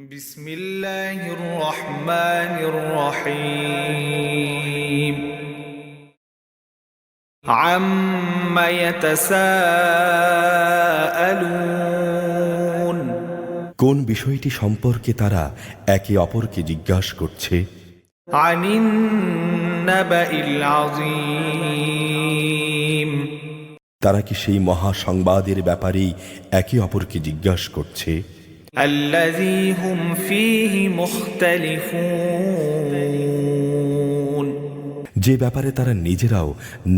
بسم الله الرحمن الرحيم عم يتساءلون কোন বিষয়টি সম্পর্কে তারা একে অপরকে জিজ্ঞাসা করছে? عن النبأ العظيم তারা কি সেই মহা সংবাদের ব্যাপারেই একে অপরকে জিজ্ঞাসা করছে? الذي هم فيه مختلفون যে ব্যাপারে তারা নিজেরাও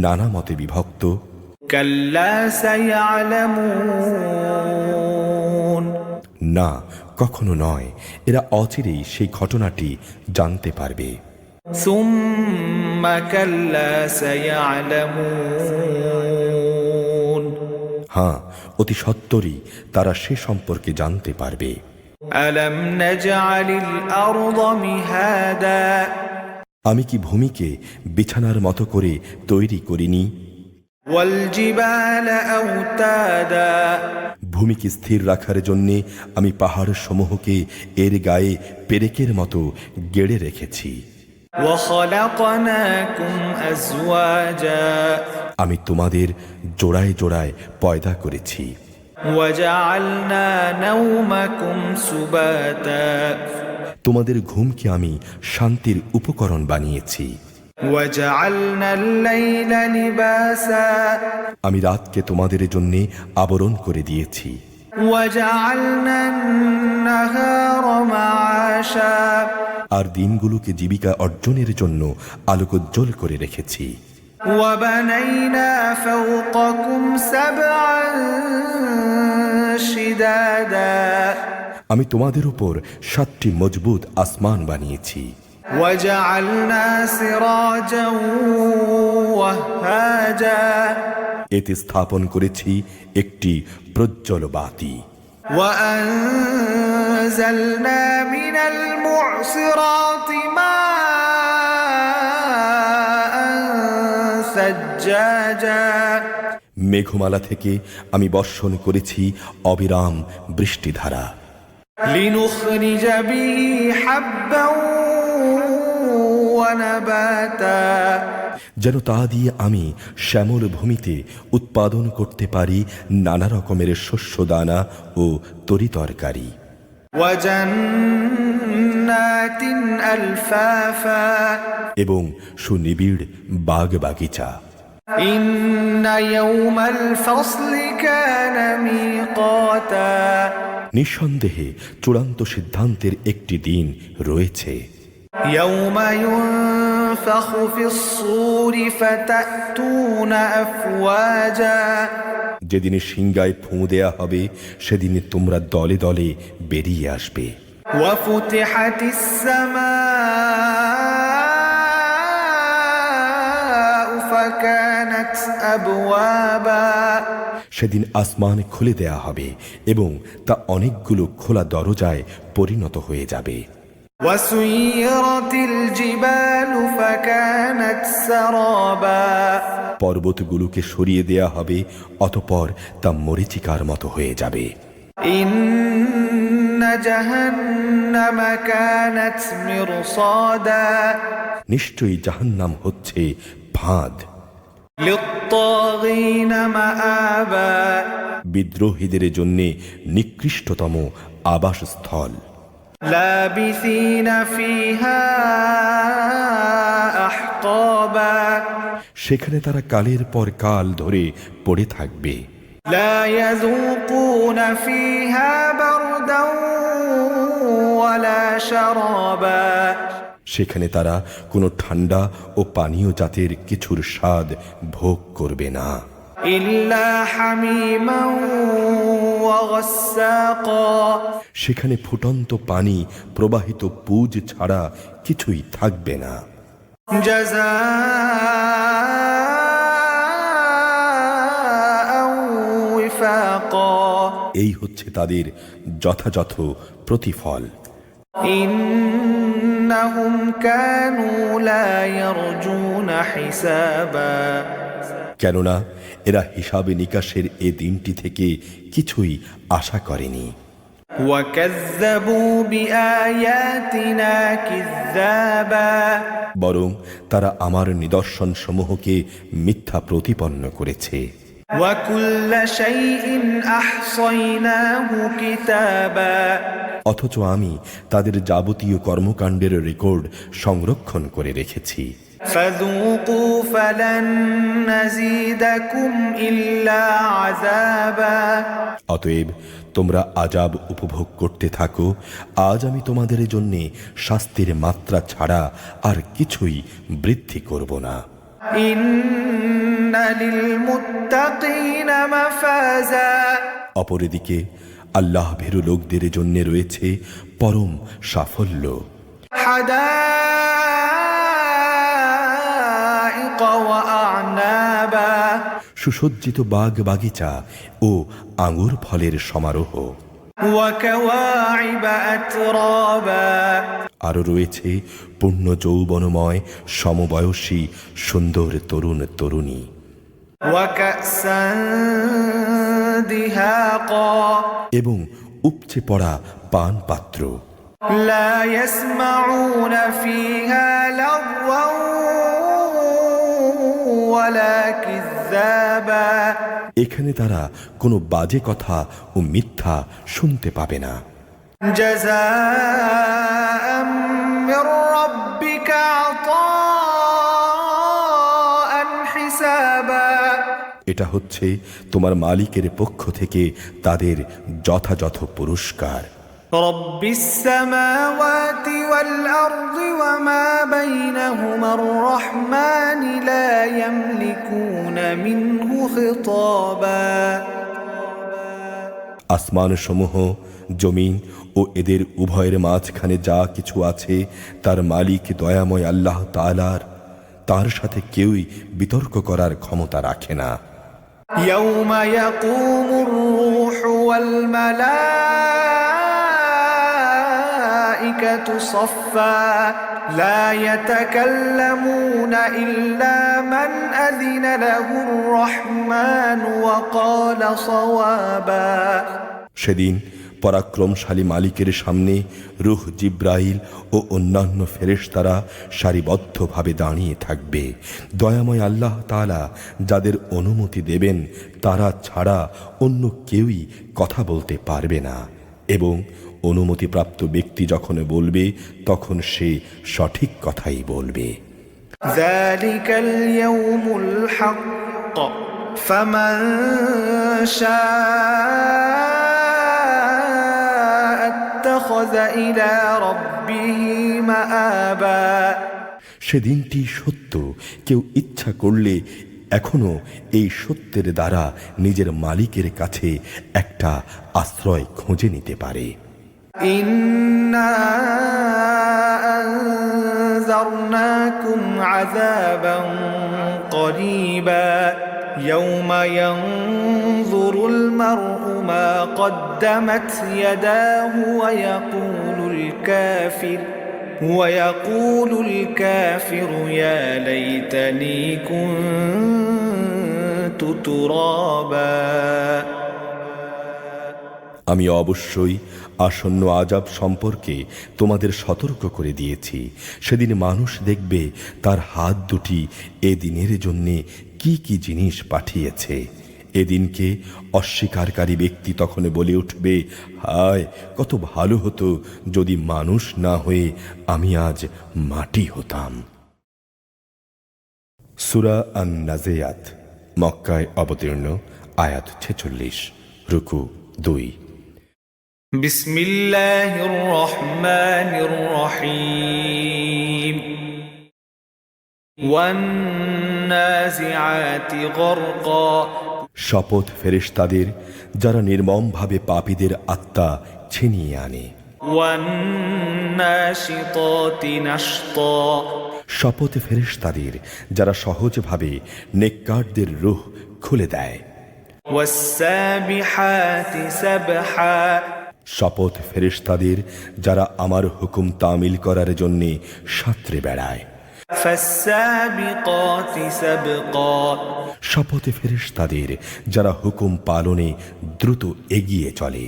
নানা মতে বিভক্ত। كلا سيعلمون না, কখনো নয়, এরা অচিরেই সেই ঘটনাটি জানতে পারবে। ثم كلا سيعلمون হ্যাঁ, অতি সত্বরই তারা সে সম্পর্কে জানতে পারবে। ألم نجعل الأرض مهادا আমি কি ভূমিকে বিছানার মতো করে তৈরি করিনি? والجبال أوتادا ভূমিকে স্থির রাখার জন্যে আমি পাহাড় সমূহকে এর গায়ে পেরেকের মতো গেড়ে রেখেছি। وخلقناكم أزواجا আমি তোমাদের জোড়ায় জোড়ায় পয়দা করেছি। وجعلنا نومكم سباتا তোমাদের ঘুমকে আমি শান্তির উপকরণ বানিয়েছি। وجعلنا الليل لباسا আমি রাতকে তোমাদের জন্যে আবরণ করে দিয়েছি। وجعلنا النهار معاشا আর দিনগুলোকে জীবিকা অর্জনের জন্য আলোকোজ্জ্বল করে রেখেছি। وبنينا فوقكم سبعا شدادا আমি তোমাদের উপর 7টি মজবুত আসমান বানিয়েছি। وجعلنا سراجا وهاجا এতে স্থাপন করেছি একটি প্রজ্জ্বল বাতি। وأنزلنا من المعصرات ماء ثجاجا মেঘমালা থেকে আমি বর্ষণ করেছি অবিরাম বৃষ্টিধারা। لنخرج به حبا ونباتا যেন তা দিয়ে আমি শ্যামল ভূমিতে উৎপাদন করতে পারি নানা রকমের শস্য দানা ও তরিতরকারি। وجنات ألفافا এবং সুনিবিড় বাগ বাগিচা। إن يوم الفصل كان ميقاتا নিঃসন্দেহে চূড়ান্ত সিদ্ধান্তের একটি দিন রয়েছে। يوم ينفخ في الصور فتأتون أفواجا যেদিনে সিংগায় ফুঁ দেয়া হবে সেদিনে তোমরা দলে দলে বেরিয়ে আসবে। وفتحت السماء فكانت أبوابا সেদিন আসমান খুলে দেয়া হবে এবং তা অনেকগুলো খোলা দরজায় পরিণত হয়ে যাবে। وسيرت الجبال فكانت سرابا পর্বতগুলোকে সরিয়ে দেয়া হবে, অতঃপর তা মরীচিকার মতো হয়ে যাবে। إن جهنم كانت مرصادا নিশ্চয়ই জাহান্নাম হচ্ছে ফাঁদ, للطاغين مآبا বিদ্রোহীদের জন্যে নিকৃষ্টতম আবাসস্থল। لابثين فيها أحقابا সেখানে তারা কালের পর কাল ধরে পড়ে থাকবে। لا يذوقون فيها بردا ولا شرابا সেখানে তারা কোনো ঠান্ডা ও পানীয় জাতের কিছুর স্বাদ ভোগ করবে না। إلا حميما وغساقا সেখানে ফুটন্ত পানি প্রবাহিত পুজ ছাড়া কিছুই থাকবে না। جزاء وفاقا এই হচ্ছে তাদের যথাযথ প্রতিফল। إنهم كانوا لا يرجون حسابا কেননা এরা হিসাবে নিকাশের এ দিনটি থেকে কিছুই আশা করেনি। وكذبوا بآياتنا كذابا বরং তারা আমার নিদর্শন সমূহকে মিথ্যা প্রতিপন্ন করেছে। وكل شيء أحصيناه كتابا অথচ আমি তাদের যাবতীয় কর্মকাণ্ডের রেকর্ড সংরক্ষণ করে রেখেছি। فذوقوا فلن نزيدكم إلا عذابا অতএব তোমরা আযাব উপভোগ করতে থাকো, আজ আমি তোমাদের জন্য শাস্তির মাত্রা ছাড়া আর কিছুই বৃদ্ধি করব না। إن للمتقين مفازا অপরদিকে আল্লাহ ভীরু লোকদের জন্য রয়েছে পরম সাফল্য। حدائق وأعنابا সুসজ্জিত বাগ বাগিচা ও আঙ্গুর ফলের সমারোহ। وكواعب أترابا আরও রয়েছে পূর্ণ যৌবনময় সমবয়সী সুন্দর তরুণ তরুণী। وكأسا دهاقا এবং উপচে পড়া পান পাত্র। لا يسمعون فيها لغوا ولا كذابا এখানে তারা কোনো বাজে কথা ও মিথ্যা শুনতে পাবে না। جزاء من ربك عطاء حسابا এটা হচ্ছে তোমার মালিকের পক্ষ থেকে তাদের যথাযথ পুরস্কার। رب السماوات والأرض وما بينهما الرحمن لا يملكون منه خطابا আসমান সমূহ, জমিন ও এদের উভয়ের মাঝখানে যা কিছু আছে তার মালিক দয়াময় আল্লাহ তাআলার, তার সাথে কেউই বিতর্ক করার ক্ষমতা রাখে না। يوم يقوم الروح والملائكة صفا لا يتكلمون إلا من أذن له الرحمن وقال صوابا সেদিন পরাক্রমশালী মালিকের সামনে রূহ জিব্রাইল ও অন্যান্য ফেরেশতারা সারিবদ্ধভাবে দাঁড়িয়ে থাকবে। দয়াময় আল্লাহ তাআলা যাদের অনুমতি দেবেন তারা ছাড়া অন্য কেউই কথা বলতে পারবে না, এবং অনুমতিপ্রাপ্ত ব্যক্তি যখন বলবে তখন সে সঠিক কথাই বলবে। ذلك اليوم الحق فمن شاء اتخذ إلى ربه مآبا সেদিনটি সত্য, কেউ ইচ্ছা করলে এখনো এই সত্যের দ্বারা নিজের মালিকের কাছে একটা আশ্রয় খুঁজে নিতে পারে। إنا أنذرناكم عذابا قريبا يوم ينظر المرء ما قدمت يداه ويقول الكافر يا ليتني كنت ترابا আমি অবশ্যই আসন্ন আযাব সম্পর্কে তোমাদের সতর্ক করে দিয়েছি। সেদিন মানুষ দেখবে তার হাত দুটি এ দিনের জন্যে কি কি জিনিস পাঠিয়েছে। এদিনকে অস্বীকারী ব্যক্তি তখন বলে উঠবে, হায় কত ভালো হতো যদি মানুষ না হয়ে আমি আজ মাটি হতাম। সূরা আন-নাজিয়াত, মক্কায় অবতীর্ণ, আয়াত 46, রুকু 2। بسم الله الرحمن الرحيم والنازعات غرقا শপথ ফেরেশতাদের যারা নির্মমভাবে পাপীদের আত্মা ছিনিয়ে আনে। والناشطات نشطا শপথ ফেরেশতাদের যারা সহজভাবে নেককারদের রূহ খুলে দেয়। والسابحات سبحا শপথ ফেরেশতাদের যারা আমার হুকুম তামিল করার জন্য সাঁতরে বেড়ায়। فالسابقات سبقا শপথ ফেরেশতাদের যারা হুকুম পালনে দ্রুত এগিয়ে চলে।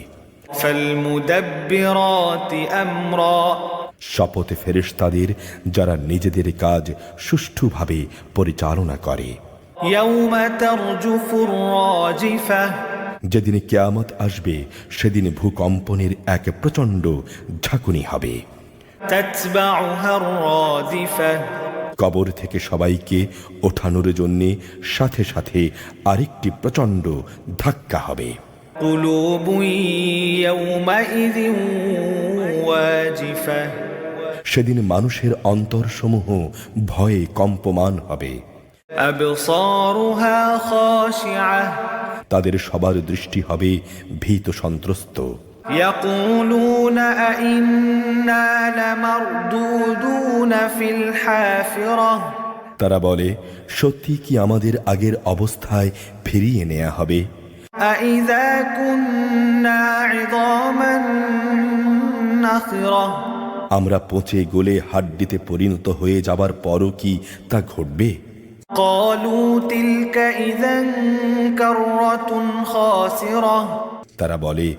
فالمدبرات أمرا শপথ ফেরেশতাদের যারা নিজেদের কাজ সুষ্ঠুভাবে পরিচালনা করে। يوم ترجف الراجفة যেদিন কিয়ামত আসবে সেদিন ভূকম্পনের এক প্রচণ্ড ঝাঁকুনি হবে। تتبعها الرادفة কবর থেকে সবাইকে ওঠানোর জন্যে সাথে সাথে আরেকটি প্রচণ্ড ধাক্কা হবে। قلوب يومئذ واجفة সেদিন মানুষের অন্তরসমূহ ভয়ে কম্পমান হবে। أبصارها خاشعة তাদের সবার দৃষ্টি হবে ভীত সন্ত্রস্ত। يقولون أئنا لمردودون في الحافرة তারা বলে, সত্যি কি আমাদের আগের অবস্থায় ফিরিয়ে নেওয়া হবে? أئذا كنا عظاما نخرة আমরা পচে গলে হাড্ডিতে পরিণত হয়ে যাবার পরও কি তা ঘটবে? قالوا تلك إذا كرة خاسرة তারা বলে,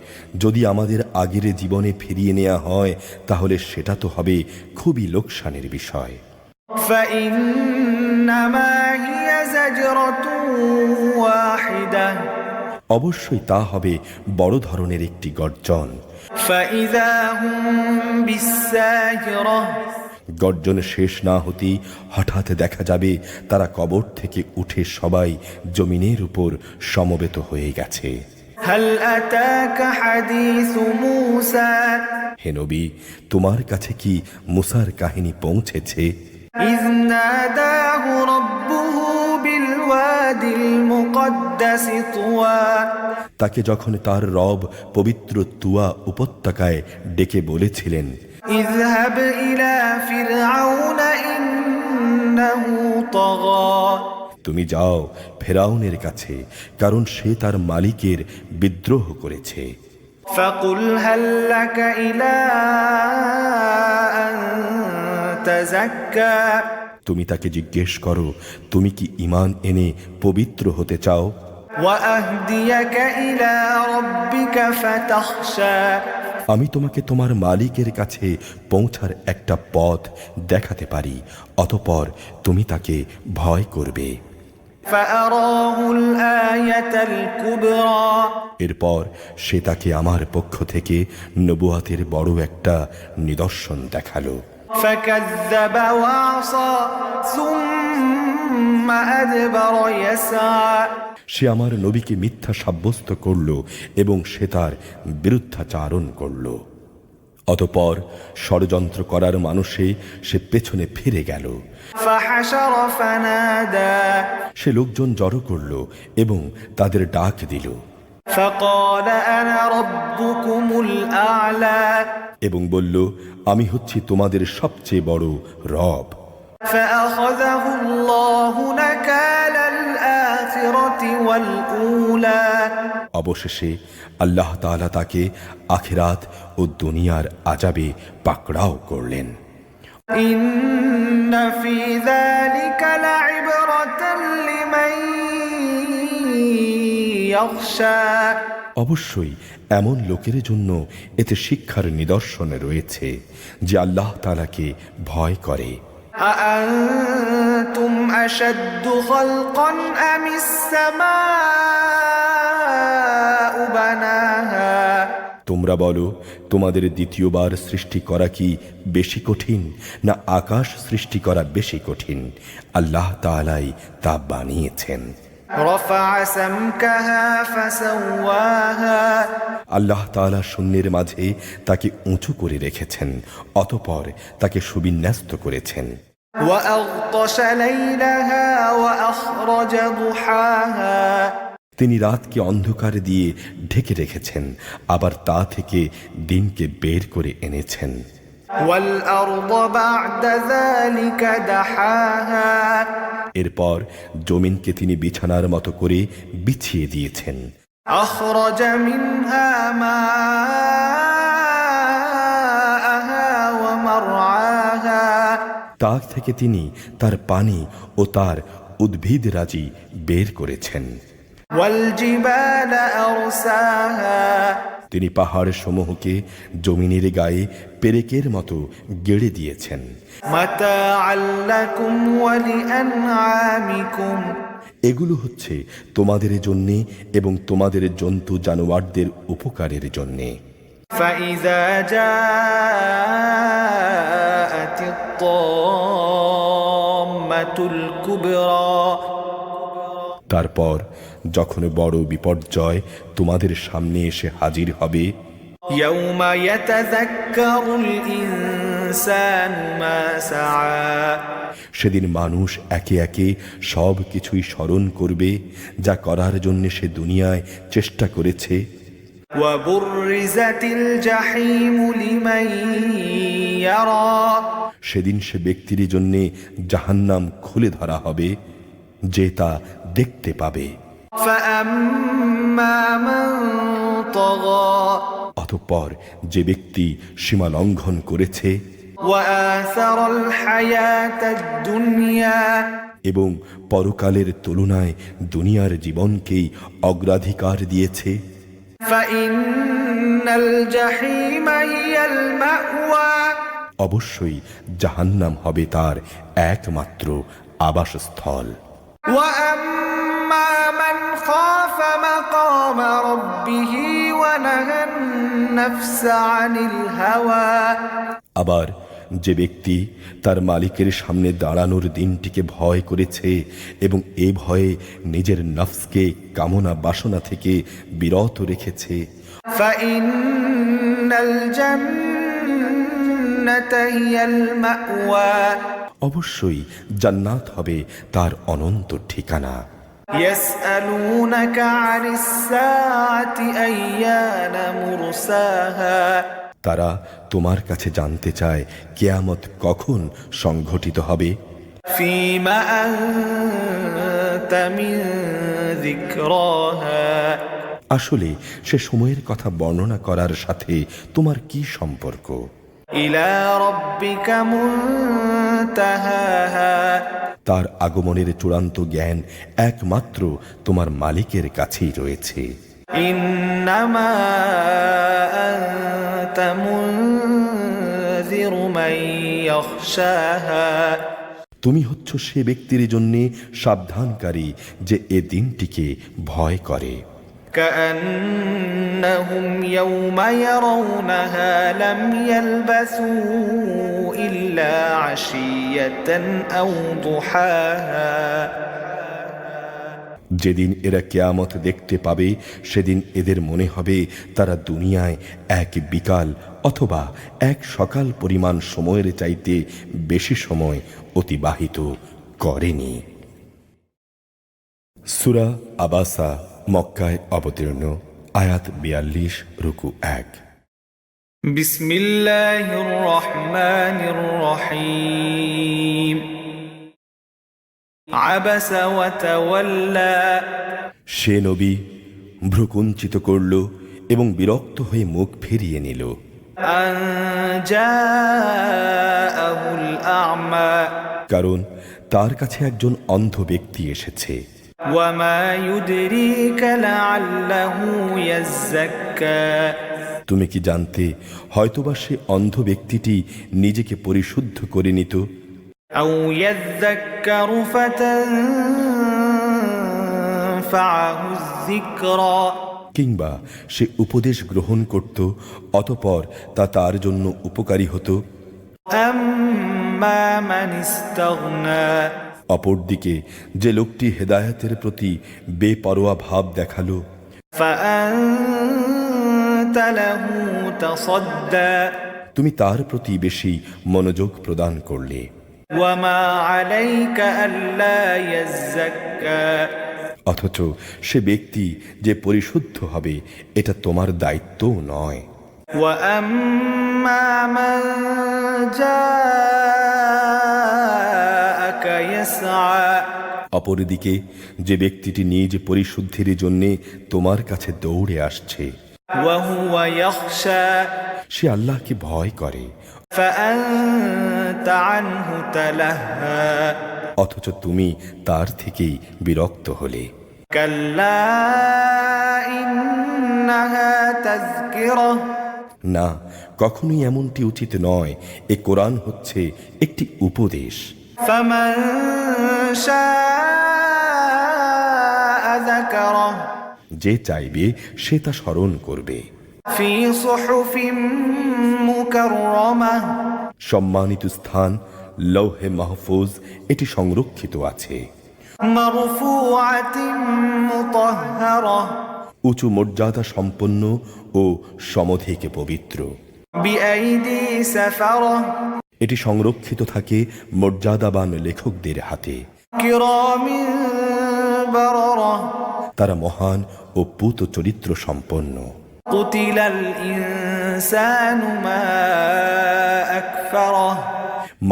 যদি আমাদের আগের জীবনে ফিরিয়ে নেওয়া হয় তাহলে সেটা তো হবে খুবই লোকসানের বিষয়। فإنما هي زجرة واحدة অবশ্যই তা হবে বড় ধরনের একটি গর্জন। فإذا هم بالساهرة গর্জন শেষ না হতেই হঠাৎ দেখা যাবে তারা কবর থেকে উঠে সবাই জমিনের উপর সমবেত হয়ে গেছে। هل أتاك حديث موسى হে নবী, তোমার কাছে কি মুসার কাহিনী পৌঁছেছে? إذ ناداه ربه بالوادي المقدس طوى তাকে যখন তার রব পবিত্র তুয়া উপত্যকায় ডেকে বলেছিলেন, اذهب إلى فرعون إنه طغى তুমি যাও ফেরাউনের কাছে, কারণ সে তার মালিকের বিদ্রোহ করেছে। فقل هل لك إلى أن تزكى তুমি তাকে জিজ্ঞেস করো, তুমি কি ঈমান এনে পবিত্র হতে চাও? وأهديك إلى ربك فتخشى আমি তোমাকে তোমার মালিকের কাছে পৌঁছার একটা পথ দেখাতে পারি, অতঃপর তুমি তাকে ভয় করবে। فأراه الآية الكبرى এরপর সে তাকে আমার পক্ষ থেকে নবুয়াতের বড় একটা নিদর্শন দেখালো। فكذب وعصى ثم أدبر يسعى সে আমার নবীকে মিথ্যা সাব্যস্ত করল এবং সে তার বিরুদ্ধাচারণ করল। অতঃপর ষড়যন্ত্র করার মানুষে সে পেছনে ফিরে গেল। فحشر فنادى সে লোকজন জড়ো করল এবং তাদের ডাক দিল فقال أنا ربكم الأعلى এবং বলল, আমি হচ্ছি তোমাদের সবচেয়ে বড় রব। فأخذه الله نكال الآخرة والأولى অবশেষে আল্লাহ তাআলা তাকে আখিরাত ও দুনিয়ার আযাবে পাকড়াও করলেন। إن في ذلك لعبرة لمن يخشى অবশ্যই এমন লোকের জন্য এতে শিক্ষার নিদর্শন রয়েছে যে আল্লাহ তাআলাকে ভয় করে। أأنتم أشد خلقا أم السماء بناها তোমরা বলো, তোমাদের দ্বিতীয়বার সৃষ্টি করা কি বেশি কঠিন, না আকাশ সৃষ্টি করা বেশি কঠিন? আল্লাহ তাআলাই তা বানিয়েছেন। رفع سمكها فسواها আল্লাহ তাআলা শূন্যের মাঝে তাকে উঁচু করে রেখেছেন, অতঃপর তাকে সুবিন্যস্ত করেছেন। وأغطش ليلها وأخرج ضحاها তিনি রাতকে অন্ধকার দিয়ে ঢেকে রেখেছেন, আবার তা থেকে দিনকে বের করে এনেছেন। والأرض بعد ذلك دحاها এরপর জমিনকে তিনি বিছানার মতো করে বিছিয়ে দিয়েছেন। أخرج منها ماءها ومرعاها তা থেকে তিনি তার পানি ও তার উদ্ভিদ রাজি বের করেছেন। والجبال أرساها তিনি পাহাড় সমূহকে জমিনের গায়ে পেরেকের মতো গেড়ে দিয়েছেন। متاعا لكم ولأنعامكم এগুলো হচ্ছে তোমাদের জন্যে এবং তোমাদের জন্তু জানোয়ারদের উপকারের জন্যে। فإذا جاءت الطامة الكبرى তারপর যখন বড় বিপর্যয় তোমাদের সামনে এসে হাজির হবে, يوم يتذكر الإنسان ما سعى সেদিন মানুষ একে একে সব কিছুই স্মরণ করবে যা করার জন্য সে দুনিয়ায় চেষ্টা করেছে। وبرزت الجحيم لمن يرى সেদিন সে ব্যক্তির জন্যে জাহান্নাম খুলে ধরা হবে, যে তা দেখতে পাবে। فأما من طغى অতঃপর যে ব্যক্তি সীমা লঙ্ঘন করেছে وآثر الحياة الدنيا এবং পরকালের তুলনায় দুনিয়ার জীবনকেই অগ্রাধিকার দিয়েছে, فإن الجحيم هي المأوى অবশ্যই জাহান্নাম হবে তার একমাত্র আবাসস্থল। وأما من خاف مقام ربه ونهى النفس عن الهوى আবার যে ব্যক্তি তার মালিকের সামনে দাঁড়ানোর দিনটিকে ভয় করেছে এবং এ ভয়ে নিজের নফসকে কামনা বাসনা থেকে বিরত রেখেছে, فإن الجنة هي المأوى অবশ্যই জান্নাত হবে তার অনন্ত ঠিকানা। يسألونك عن الساعة أيان مرساها তারা তোমার কাছে জানতে চায় কিয়ামত কখন সংঘটিত হবে। فيما أنت من ذكراها আসলে সে সময়ের কথা বর্ণনা করার সাথে তোমার কি সম্পর্ক? إلى ربك منتهاها তার আগমনের চূড়ান্ত জ্ঞান একমাত্র তোমার মালিকের কাছেই রয়েছে। إنما أنت منذر من يخشاها তুমি হচ্ছ সে ব্যক্তির জন্যে সাবধানকারী যে এ দিনটিকে ভয় করে। كأنهم يوم يرونها لم يلبثوا إلا عشية أو ضحاها যেদিন এরা কিয়ামত দেখতে পাবে সেদিন এদের মনে হবে তারা দুনিয়ায় এক বিকাল অথবা এক সকাল পরিমাণ সময়ের চাইতে বেশি সময় অতিবাহিত করেনি। সূরা আবাসা মক্কায় অবতীর্ণ, আয়াত 42, রুকু 1। بسم الله الرحمن الرحيم عبس وتولى সে নবী ভ্রুকুঞ্চিত করল এবং বিরক্ত হয়ে মুখ ফিরিয়ে নিল। أن جاءه الأعمى কারণ তার কাছে একজন অন্ধ ব্যক্তি এসেছে। وما يدريك لعله يزكى তুমি কি জানতে হয়তোবা সে অন্ধ ব্যক্তিটি নিজেকে পরিশুদ্ধ করে নিত, أو يذكر فتنفعه الذكرى কিংবা সে উপদেশ গ্রহণ করত অতঃপর তা তার জন্য উপকারী হতো। أما من استغنى অপরদিকে যে লোকটি হেদায়েতের প্রতি বেপরোয়া ভাব দেখালো, فأنت له تصدى তুমি তার প্রতি বেশি মনোযোগ প্রদান করলে। وما عليك ألا يزكى অথচ সে ব্যক্তি যে পরিশুদ্ধ হবে এটা তোমার দায়িত্বও নয়। وأما من جاءك يسعى অপরদিকে যে ব্যক্তিটি নিজ পরিশুদ্ধির জন্যে তোমার কাছে দৌড়ে আসছে, وهو يخشى সে আল্লাহকে ভয় করে, فأنت عنه تلهى অথচ তুমি তার থেকেই বিরক্ত হলে। كلا إنها تذكرة না, কখনোই এমনটি উচিত নয়। এ কোরআন হচ্ছে একটি উপদেশ। فمن شاء ذكره যে চাইবে সে তা স্মরণ করবে। في صحف مكرمة সম্মানিত স্থান লৌহে মাহফুজ এটি সংরক্ষিত আছে। مرفوعة مطهرة উঁচু মর্যাদা সম্পন্ন ও সমধিক পবিত্র। بأيدي سفرة এটি সংরক্ষিত থাকে মর্যাদাবান লেখকদের হাতে। كرام بررة তারা মহান ও পূত চরিত্র সম্পন্ন। قتل الإنسان ما أكفره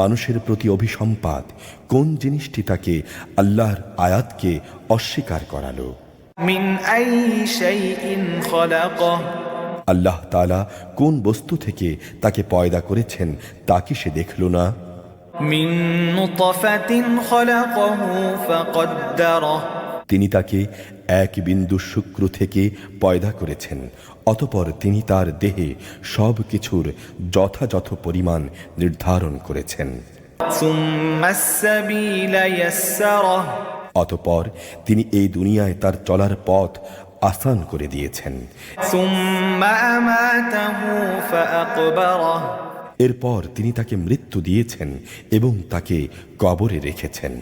মানুষের প্রতি অভিসম্পাত কোন জিনিসটি তাকে আল্লাহর আয়াতকে অস্বীকার করালো। من أي شيء خلقه আল্লাহ তাআলা কোন বস্তু থেকে তাকে পয়দা করেছেন তা কি সে দেখল না? من نطفة خلقه فقدره তিনি তাকে এক বিন্দু শুক্র থেকে পয়দা করেছেন, অতঃপর তিনি তার দেহে সব কিছুর যথাযথ পরিমাণ নির্ধারণ করেছেন। ثم السبيل يسره অতঃপর তিনি এই দুনিয়ায় তার চলার পথ আসান করে দিয়েছেন। ثم أماته فأقبره এরপর তিনি তাকে মৃত্যু দিয়েছেন এবং তাকে কবরে রেখেছেন।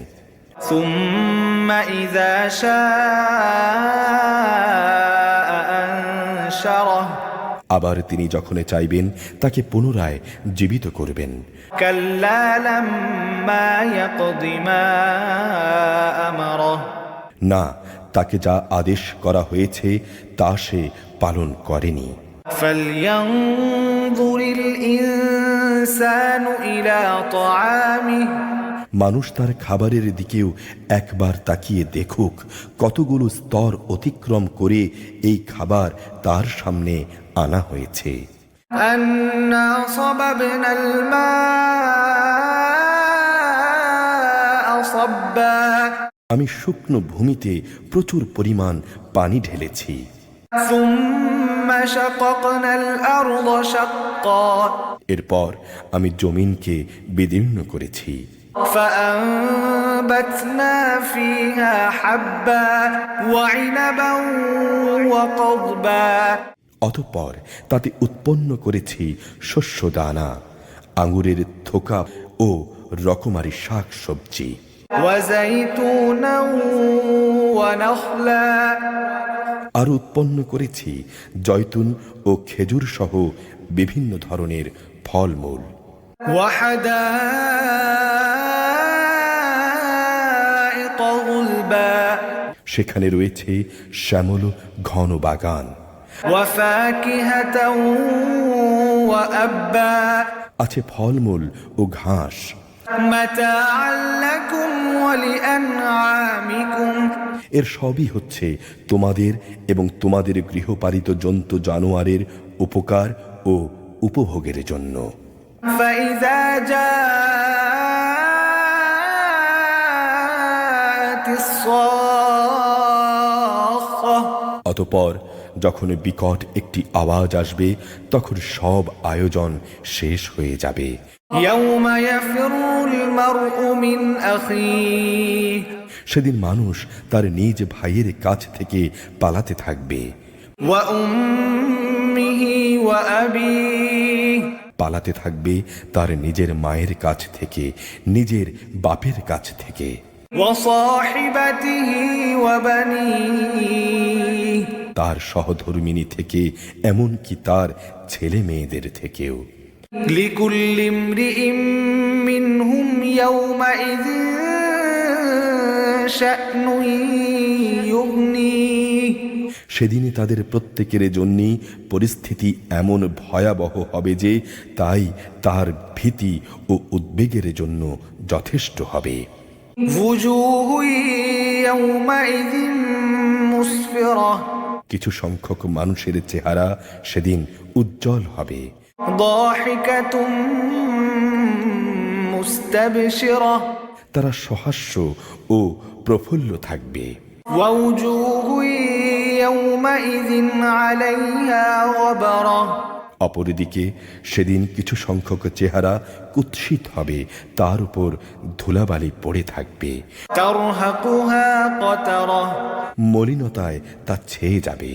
ثم إذا شاء أنشره আবার তিনি যখন চাইবেন তাকে পুনরায় জীবিত করবেন। كلا لما يقض ما أمره না, তাকে যা আদেশ করা হয়েছে তা সে পালন করেনি। فلينظر الإنسان إلى طعامه মানুষ তার খাবারের দিকেও একবার তাকিয়ে দেখুক কতগুলো স্তর অতিক্রম করে এই খাবার তার সামনে আনা হয়েছে। أنا صببنا الماء صبا আমি শুকনো ভূমিতে প্রচুর পরিমাণ পানি ঢেলেছি। ثم شققنا الأرض شقا এরপর আমি জমিনকে বিদীর্ণ করেছি। فأنبتنا فيها حبا وعنبا وقضبا অতঃপর তাতে উৎপন্ন করেছি শস্য দানা, আঙুরের থোকা ও রকমারি শাক সবজি। وزيتونا ونخلا আর উৎপন্ন করেছি জয়তুন ও খেজুর সহ বিভিন্ন ধরনের ফলমূল। وحدائق غلبا সেখানে রয়েছে শ্যামল ঘন বাগান। وفاكهة وأبا আছে ফলমূল ও ঘাস। متاعا لكم ولأنعامكم এর সবই হচ্ছে তোমাদের এবং তোমাদের গৃহপালিত জন্তু জানোয়ারের উপকার ও উপভোগের জন্য। فإذا جاءت الصاخة অতঃপর যখন বিকট একটি আওয়াজ আসবে তখন সব আয়োজন শেষ হয়ে যাবে। يوم يفر المرء من أخيه সেদিন মানুষ তার নিজ ভাইয়ের কাছ থেকে পালাতে থাকবে। وأمه وأبيه পালাতে থাকবে তার নিজের মায়ের কাছ থেকে, নিজের বাপের কাছ থেকে, وصاحبته وبنيه তার সহধর্মিণী থেকে, এমনকি তার ছেলে মেয়েদের থেকেও। لكل امرئ منهم يومئذ شأن يغنيه সেদিনে তাদের প্রত্যেকের জন্যই পরিস্থিতি এমন ভয়াবহ হবে যে তাই তার ভীতি ও উদ্বেগের জন্য যথেষ্ট হবে। وجوه يومئذ مسفرة কিছু সংখ্যক মানুষের চেহারা সেদিন উজ্জ্বল হবে। ضاحكة مستبشرة তারা সহাস্য ও প্রফুল্ল থাকবে। ووجوه يومئذ عليها غبرة অপরদিকে সেদিন কিছু সংখ্যক চেহারা কুৎসিত হবে, তার উপর ধুলাবালি পড়ে থাকবে, ترهقها قترة মলিনতায় তা ছেয়ে যাবে।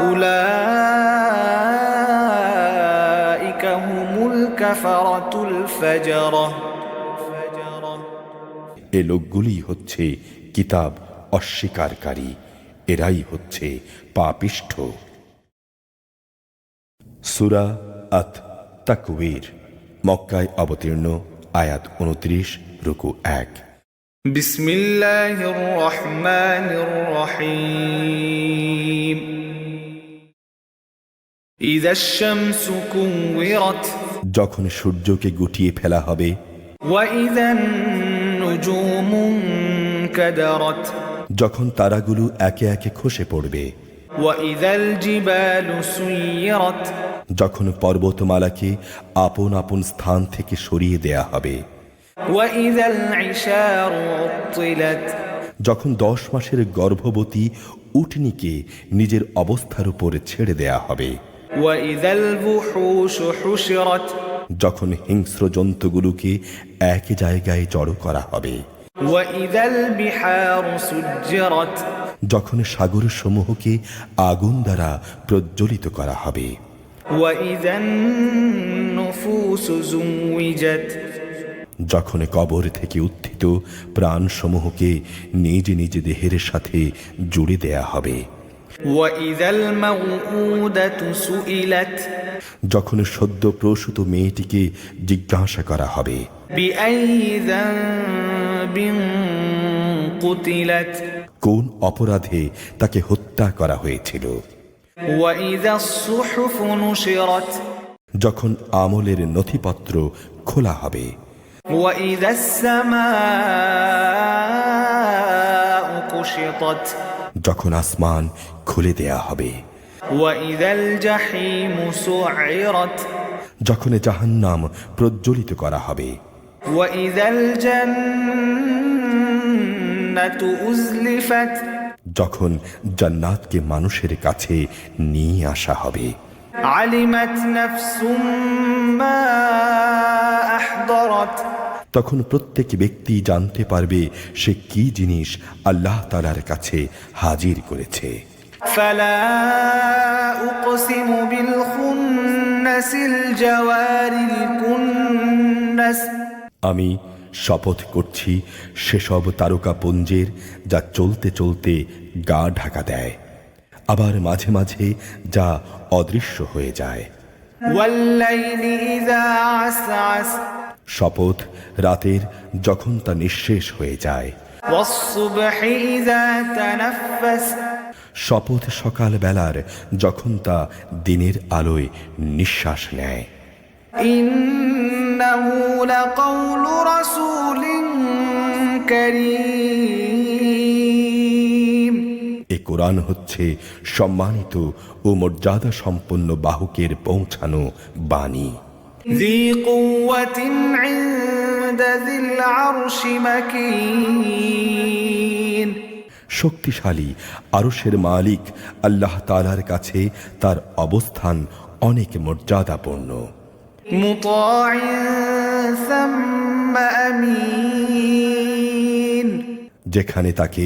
أولئك هم الكفرة الفجرة এ লোকগুলি হচ্ছে কিতাব অস্বীকারী, এরাই হচ্ছে পাপিষ্ঠ। সূরা আত তাকবীর, মক্কায় অবতীর্ণ, আয়াত 29, রুকু 1। بسم الله الرحمن الرحيم إذا الشمس كورت যখন সূর্যকে গুটিয়ে ফেলা হবে, وإذا النجوم انكدرت যখন তারাগুলো একে একে খসে পড়বে, وإذا الجبال سيرت যখন পর্বতমালাকে আপন আপন স্থান থেকে সরিয়ে দেয়া হবে, وإذا العشار عطلت যখন 10 মাসের গর্ভবতী উটনীকে নিজের অবস্থার উপর ছেড়ে দেয়া হবে, وإذا الوحوش حشرت যখন হিংস্র জন্তুগুলোকে এক জায়গায় জড়ো করা হবে, وإذا البحار سجرت যখন সাগরসমূহকে আগুন দ্বারা প্রজ্বলিত করা হবে, وإذا النفوس زوجت যখন কবর থেকে উত্থিত প্রাণসমূহকে নিজ নিজ দেহের সাথে জুড়ে দেয়া হবে, وإذا الموءودة سئلت যখন সদ্য প্রসূত মেয়েটিকে জিজ্ঞাসা করা হবে, بأي ذنب قتلت কোন অপরাধে তাকে হত্যা করা হয়েছিল, وإذا الصحف نشرت যখন আমলের নথিপত্র খোলা হবে, وإذا السماء كشطت যখন আসমান খুলে দেয়া হবে, وإذا الجحيم سعرت যখন জাহান্নাম প্রজ্বলিত করা হবে, وإذا الجنة أزلفت যখন জান্নাতকে মানুষের কাছে নিয়ে আসা হবে, علمت نفس ما أحضرت তখন প্রত্যেক ব্যক্তি জানতে পারবে সে কি জিনিস আল্লাহ তাআলার কাছে হাজির করেছে। فلا أقسم بالخنس الجوار الكنس আমি শপথ করছি সেসব তারকাপুঞ্জের যা চলতে চলতে গা ঢাকা দেয়, আবার মাঝে মাঝে যা অদৃশ্য হয়ে যায়। والليل إذا عسعس শপথ রাতের যখন তা নিঃশেষ হয়ে যায়। والصبح إذا تنفس শপথ সকাল বেলার যখন তা দিনের আলোয় নিঃশ্বাস নেয়। إنه لقول رسول كريم এ কোরআন হচ্ছে সম্মানিত ও মর্যাদা সম্পন্ন বাহকের পৌঁছানো বাণী। ذي قوة عند ذي العرش مكين শক্তিশালী আরশের মালিক আল্লাহ তাআলার কাছে তার অবস্থান অনেক মর্যাদাপূর্ণ। مطاع ثم أمين যেখানে তাকে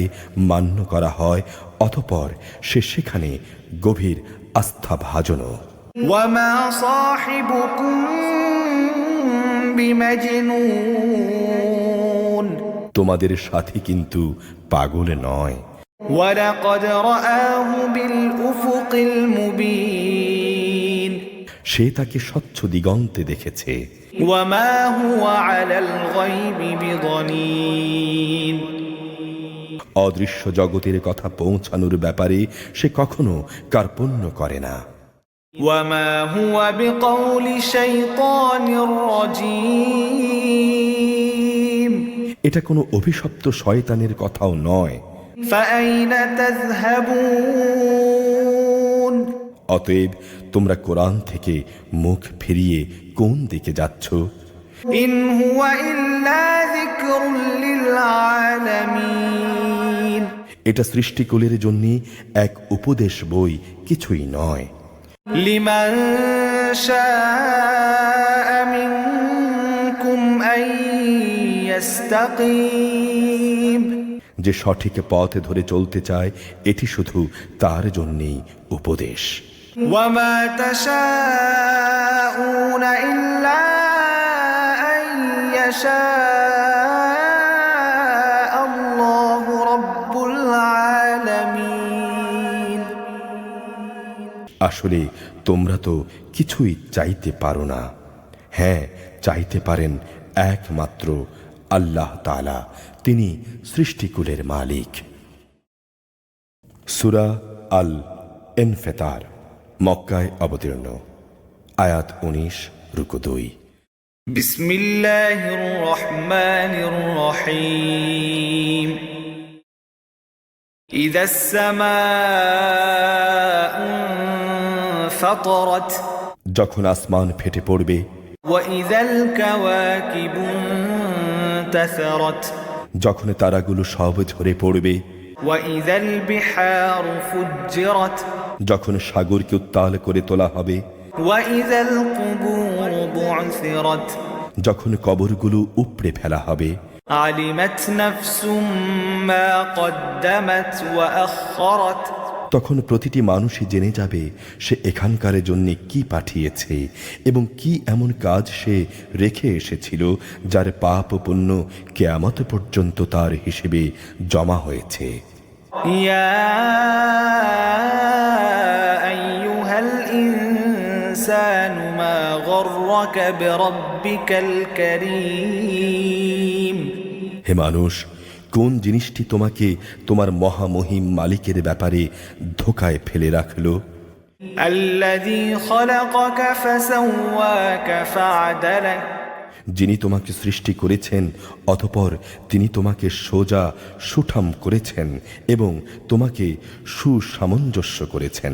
মান্য করা হয় অতঃপর সে সেখানে গভীর আস্থাভাজনও। وما صاحبكم بمجنون তোমাদের সাথী কিন্তু পাগল নয়। ولقد رآه بالأفق المبين সে তাকে স্বচ্ছ দিগন্তে দেখেছে। وما هو على الغيب بضنين অদৃশ্য জগতের কথা পৌঁছানোর ব্যাপারে সে কখনো কার্পণ্য করে না। وما هو بقول شيطان رجيم এটা কোনো অভিশপ্ত শয়তানের কথাও নয়। فأين تذهبون অতএব তোমরা কোরআন থেকে মুখ ফিরিয়ে কোন দিকে যাচ্ছ? إن هو إلا ذكر للعالمين এটা সৃষ্টিকুলের জন্য এক উপদেশ বই, কিছুই নয়। لمن شاء منكم أن يستقيم যে সঠিক পথে ধরে চলতে চায়, এটি শুধু তার জন্যই উপদেশ। وما تشاءون إلا أن يشاء الله رب العالمين আসলে তোমরা তো কিছুই চাইতে পারো না। হ্যাঁ, চাইতে পারেন একমাত্র আল্লাহ তাআলা, তিনি সৃষ্টিকুলের মালিক। সূরা আল ইনফিতার, মক্কায় অবতীর্ণ, আয়াত 19, রুকু 2। بسم الله الرحمن الرحيم إذا السماء انفطرت যখন আসমান ফেটে পড়বে, وإذا الكواكب انتثرت যখন তারাগুলো সব ঝরে পড়বে, وإذا البحار فجرت যখন সাগরকে উত্তাল করে তোলা হবে, وإذا القبور بعثرت যখন কবরগুলো উপড়ে ফেলা হবে, علمت نفس ما قدمت وأخرت তখন প্রতিটি মানুষই জেনে যাবে সে এখানকার জন্য কি পাঠিয়েছে এবং কি এমন কাজ সে রেখে এসেছিল যার পাপ ও পুণ্য কিয়ামত পর্যন্ত তার হিসেবে জমা হয়েছে। يا أيها الإنسان ما غرك بربك الكريم হে মানুষ, কোন জিনিসটি তোমাকে তোমার মহামহিম মালিকের ব্যাপারে ধোকায় ফেলে রাখলো? الذي خلقك فسواك فعدلك যিনি তোমাকে সৃষ্টি করেছেন, অতঃপর তিনি তোমাকে সোজা সুঠাম করেছেন এবং তোমাকে সুসামঞ্জস্য করেছেন।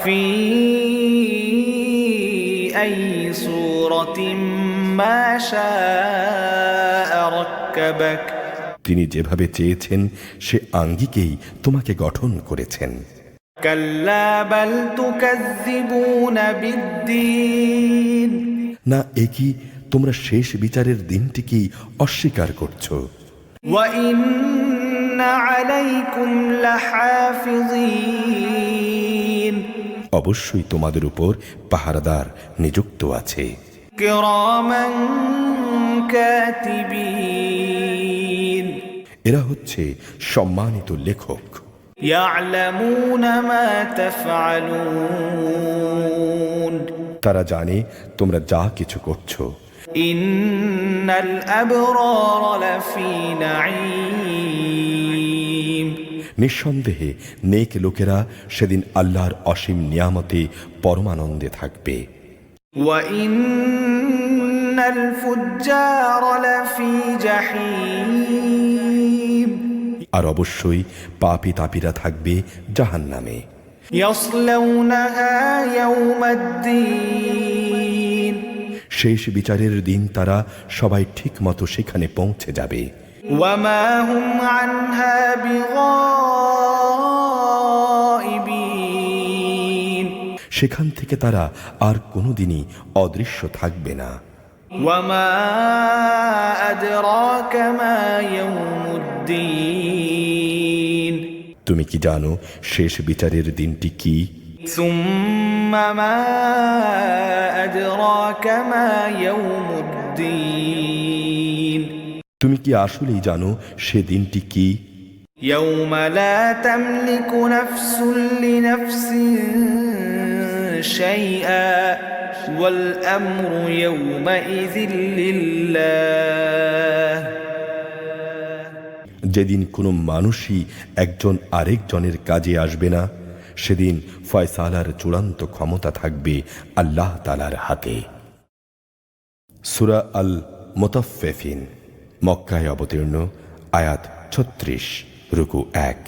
في أي صورة ما شاء ركبك তিনি যেভাবে চেয়েছেন সে আঙ্গিকেই তোমাকে গঠন করেছেন। كلا بل تكذبون بالدين না, একই তোমরা শেষ বিচারের দিনটিকেই অস্বীকার করছো। وإن عليكم لحافظين অবশ্যই তোমাদের উপর পাহারাদার নিযুক্ত আছে। كراما كاتبين এরা হচ্ছে সম্মানিত লেখক, يعلمون ما تفعلون তারা জানে তোমরা যা কিছু করছো। إن الأبرار لفي نعيم নিঃসন্দেহে নেক লোকেরা সেদিন আল্লাহর অসীম নিয়ামতে পরমানন্দে থাকবে। وإن الفجار لفي جحيم আর অবশ্যই পাপী তাপীরা থাকবে জাহান্নামে। يصلونها يوم الدين শেষ বিচারের দিন তারা সবাই ঠিক মতো সেখানে পৌঁছে যাবে। وما هم عنها بغائبين সেখান থেকে তারা আর কোনোদিনই অদৃশ্য থাকবে না। وما أدراك ما يوم الدين তুমি কি জানো শেষ বিচারের দিনটি কি? ثم ما أدراك ما يوم الدين তুমি কি আসলেই জানো সে দিনটি কি? يوم لا تملك نفس لنفس شيئا والأمر يومئذ لله যেদিন কোনো মানুষই একজন আরেকজনের কাজে আসবে না, সেদিন ফয়সালার চূড়ান্ত ক্ষমতা থাকবে আল্লাহ তাআলার হাতে। সূরা আল মুতাফফিফিন, মক্কায় অবতীর্ণ, আয়াত 36, রুকু 1।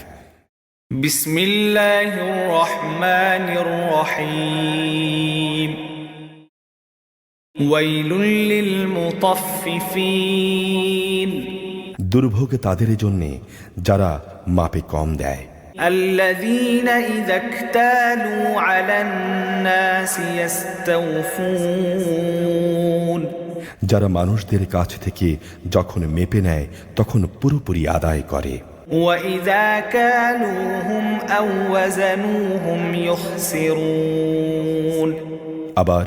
بسم الله الرحمن الرحيم ويل للمطففين দুর্ভোগ তাদের জন্যে যারা মাপে কম দেয়, الذين إذا اكتالوا على الناس يستوفون যারা মানুষদের কাছ থেকে যখন মেপে নেয় তখন পুরোপুরি আদায় করে, وإذا كالوهم أو وزنوهم يخسرون আবার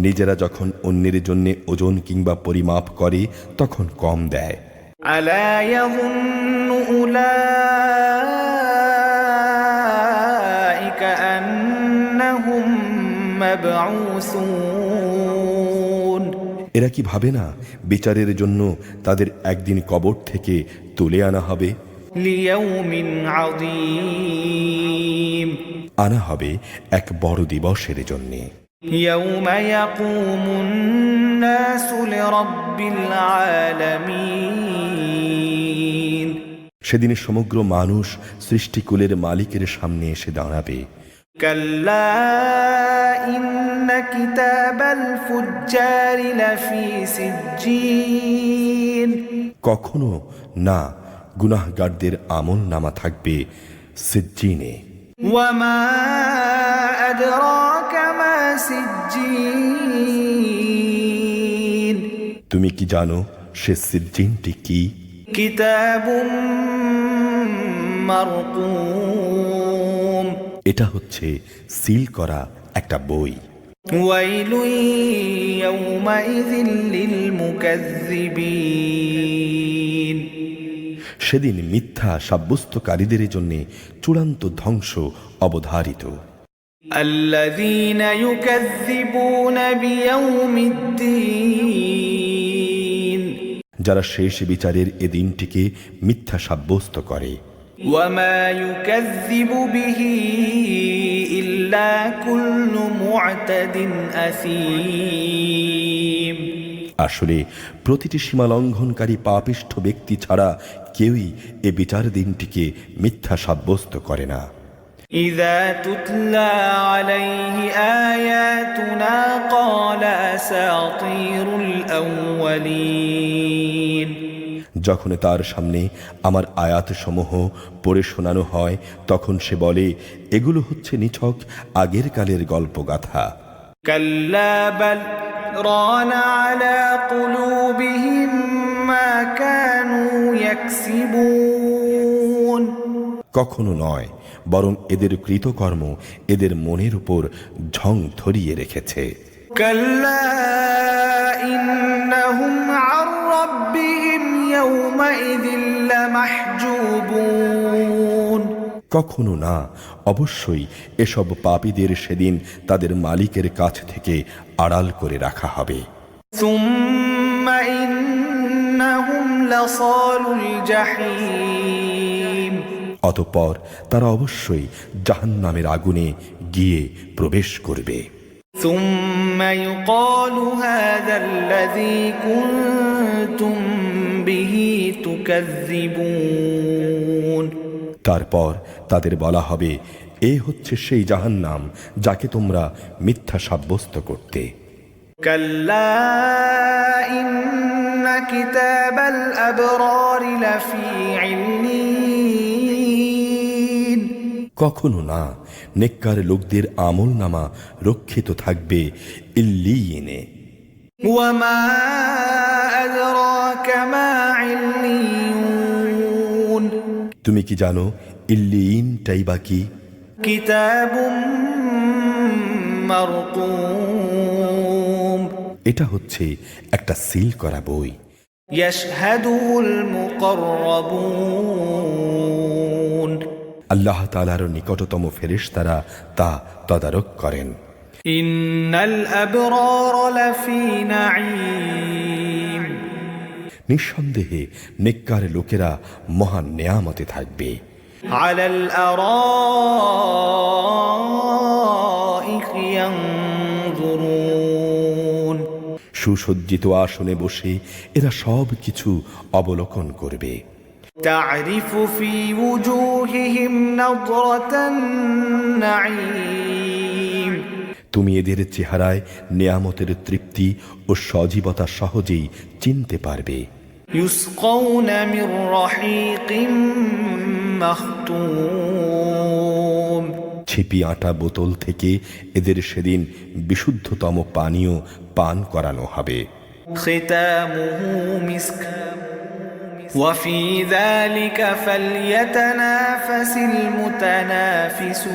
নিজেরা যখন অন্যের জন্য ওজন কিংবা পরিমাপ করে তখন কম দেয়। ألا يظن أولئك أنهم مبعوثون এরা কি ভাবে না বিচারের জন্য তাদের একদিন কবর থেকে তুলে আনা হবে? ليوم عظيم আনা হবে এক বড় দিবসের জন্যে, يوم يقوم الناس لرب العالمين সেদিন সমগ্র মানুষ সৃষ্টিকুলের মালিকের সামনে এসে দাঁড়াবে। كلا إن كتاب الفجار لفي سجين কখনো না, গুনাহগারদের আমল নামা থাকবে সিজ্জিনে। وما أدراك ما سجين তুমি কি জানো সে সিজ্জিনটি কি? كتاب مرقوم এটা হচ্ছে সিল করা একটা বই। ويل يومئذ للمكذبين সেদিন মিথ্যা সাব্যস্তকারীদের জন্য চূড়ান্ত ধ্বংস অবধারিত। الذين يكذبون بيوم الدين যারা শেষ বিচারের এ দিনটিকে মিথ্যা সাব্যস্ত করে। وما يكذب به إلا كل معتد أثيم আসলে প্রতিটি সীমা লঙ্ঘনকারী পাপিষ্ঠ ব্যক্তি ছাড়া কেউই এ বিচার দিনটিকে মিথ্যা সাব্যস্ত করে না। إذا تتلى عليه آياتنا قال أساطير الأولين যখন তার সামনে আমার আয়াতসমূহ পড়ে শোনানো হয় তখন সে বলে, এগুলো হচ্ছে নিছক আগের কালের গল্পগাথা। كلا بل ران على قلوبهم ما كانوا يكسبون কখনো নয়, বরং এদের কৃতকর্ম এদের মনের উপর ঝং ধরিয়ে রেখেছে। كلا إنهم عن ربهم يومئذ لمحجوبون কখনো না, অবশ্যই এসব পাপীদের সেদিন তাদের মালিকের কাছ থেকে আড়াল করে রাখা হবে। ثم إنهم لصال الجحيم অতঃপর তারা অবশ্যই জাহান্নামের আগুনে গিয়ে প্রবেশ করবে। ثم يقال هذا الذي كنتم به تكذبون তারপর তাদের বলা হবে, এ হচ্ছে সেই জাহান্নাম যাকে তোমরা মিথ্যা সাব্যস্ত করতে। كلا إن كتاب الأبرار لفي عليين কখনো না, নেককার লোকদের আমল নামা রক্ষিত থাকবে ইল্লিয়িনে। وما أدراك ما عليون তুমি কি জানো ইল্লিয়িনটাই বা কি? كتاب مرقوم এটা হচ্ছে একটা সিল করা বই। يشهده المقربون আল্লাহ তাআলার নিকটতম ফেরেশতারা তা তদারক করেন। إن الأبرار لفي نعيم নিঃসন্দেহে নেককার লোকেরা মহান নেয়ামতে থাকবে। على الأرائك ينظرون সুসজ্জিত আসনে বসে এরা সব কিছু অবলোকন করবে। تعرف في وجوههم نضرة النعيم তুমি এদের চেহারায় নেয়ামতের তৃপ্তি ও সজীবতা সহজেই চিনতে পারবে। يسقون من رحيق مختوم ছিপি আটা বোতল থেকে এদের সেদিন বিশুদ্ধতম পানীয় পান করানো হবে। ختامه مسك وفي ذلك فليتنافس المتنافسون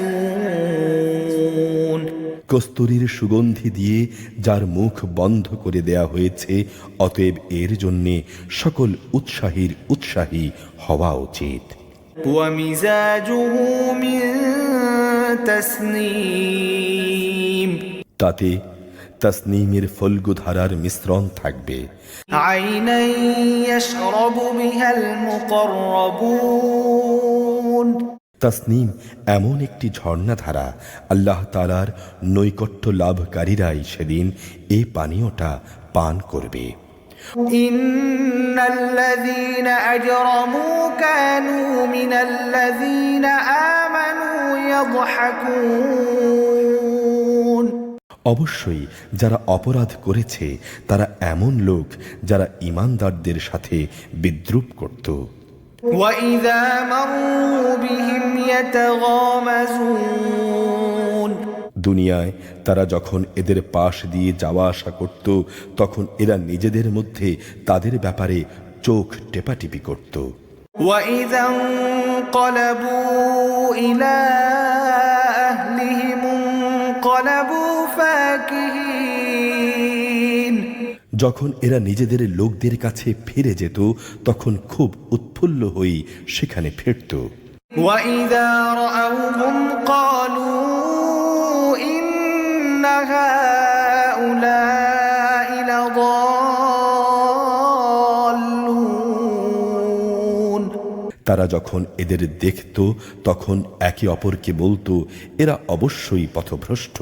কস্তুরীর সুগন্ধি দিয়ে যার মুখ বন্ধ করে দেয়া হয়েছে, অতএব এর জন্যে সকল উৎসাহীর উৎসাহী হওয়া উচিত। ومزاجه من تسنيم তাতে তাসনিমের ফল্গু ধারার মিশ্রণ থাকবে। عينا يشرب بها المقربون তাসনিম এমন একটি ঝর্ণাধারা, আল্লাহ তাআলার নৈকট্য লাভকারীরাই সেদিন এই পানীয়টা পান করবে। إن الذين أجرموا كانوا من الذين آمنوا يضحكون অবশ্যই যারা অপরাধ করেছে তারা এমন লোক যারা ঈমানদারদের সাথে বিদ্রূপ করত। وإذا مروا بهم يتغامزون দুনিয়ায় তারা যখন এদের পাশ দিয়ে যাওয়া আসা করত, তখন এরা নিজেদের মধ্যে তাদের ব্যাপারে চোখ টেপাটিপি করত। وإذا انقلبوا إلى أهلهم انقلبوا فاكهين যখন এরা নিজেদের লোকদের কাছে ফিরে যেত, তখন খুব উৎফুল্ল হয়ে সেখানে ফিরত। وإذا رأوهم قالوا إن هؤلاء لضالون তারা যখন এদের দেখত, তখন একে অপরকে বলতো, এরা অবশ্যই পথভ্রষ্ট।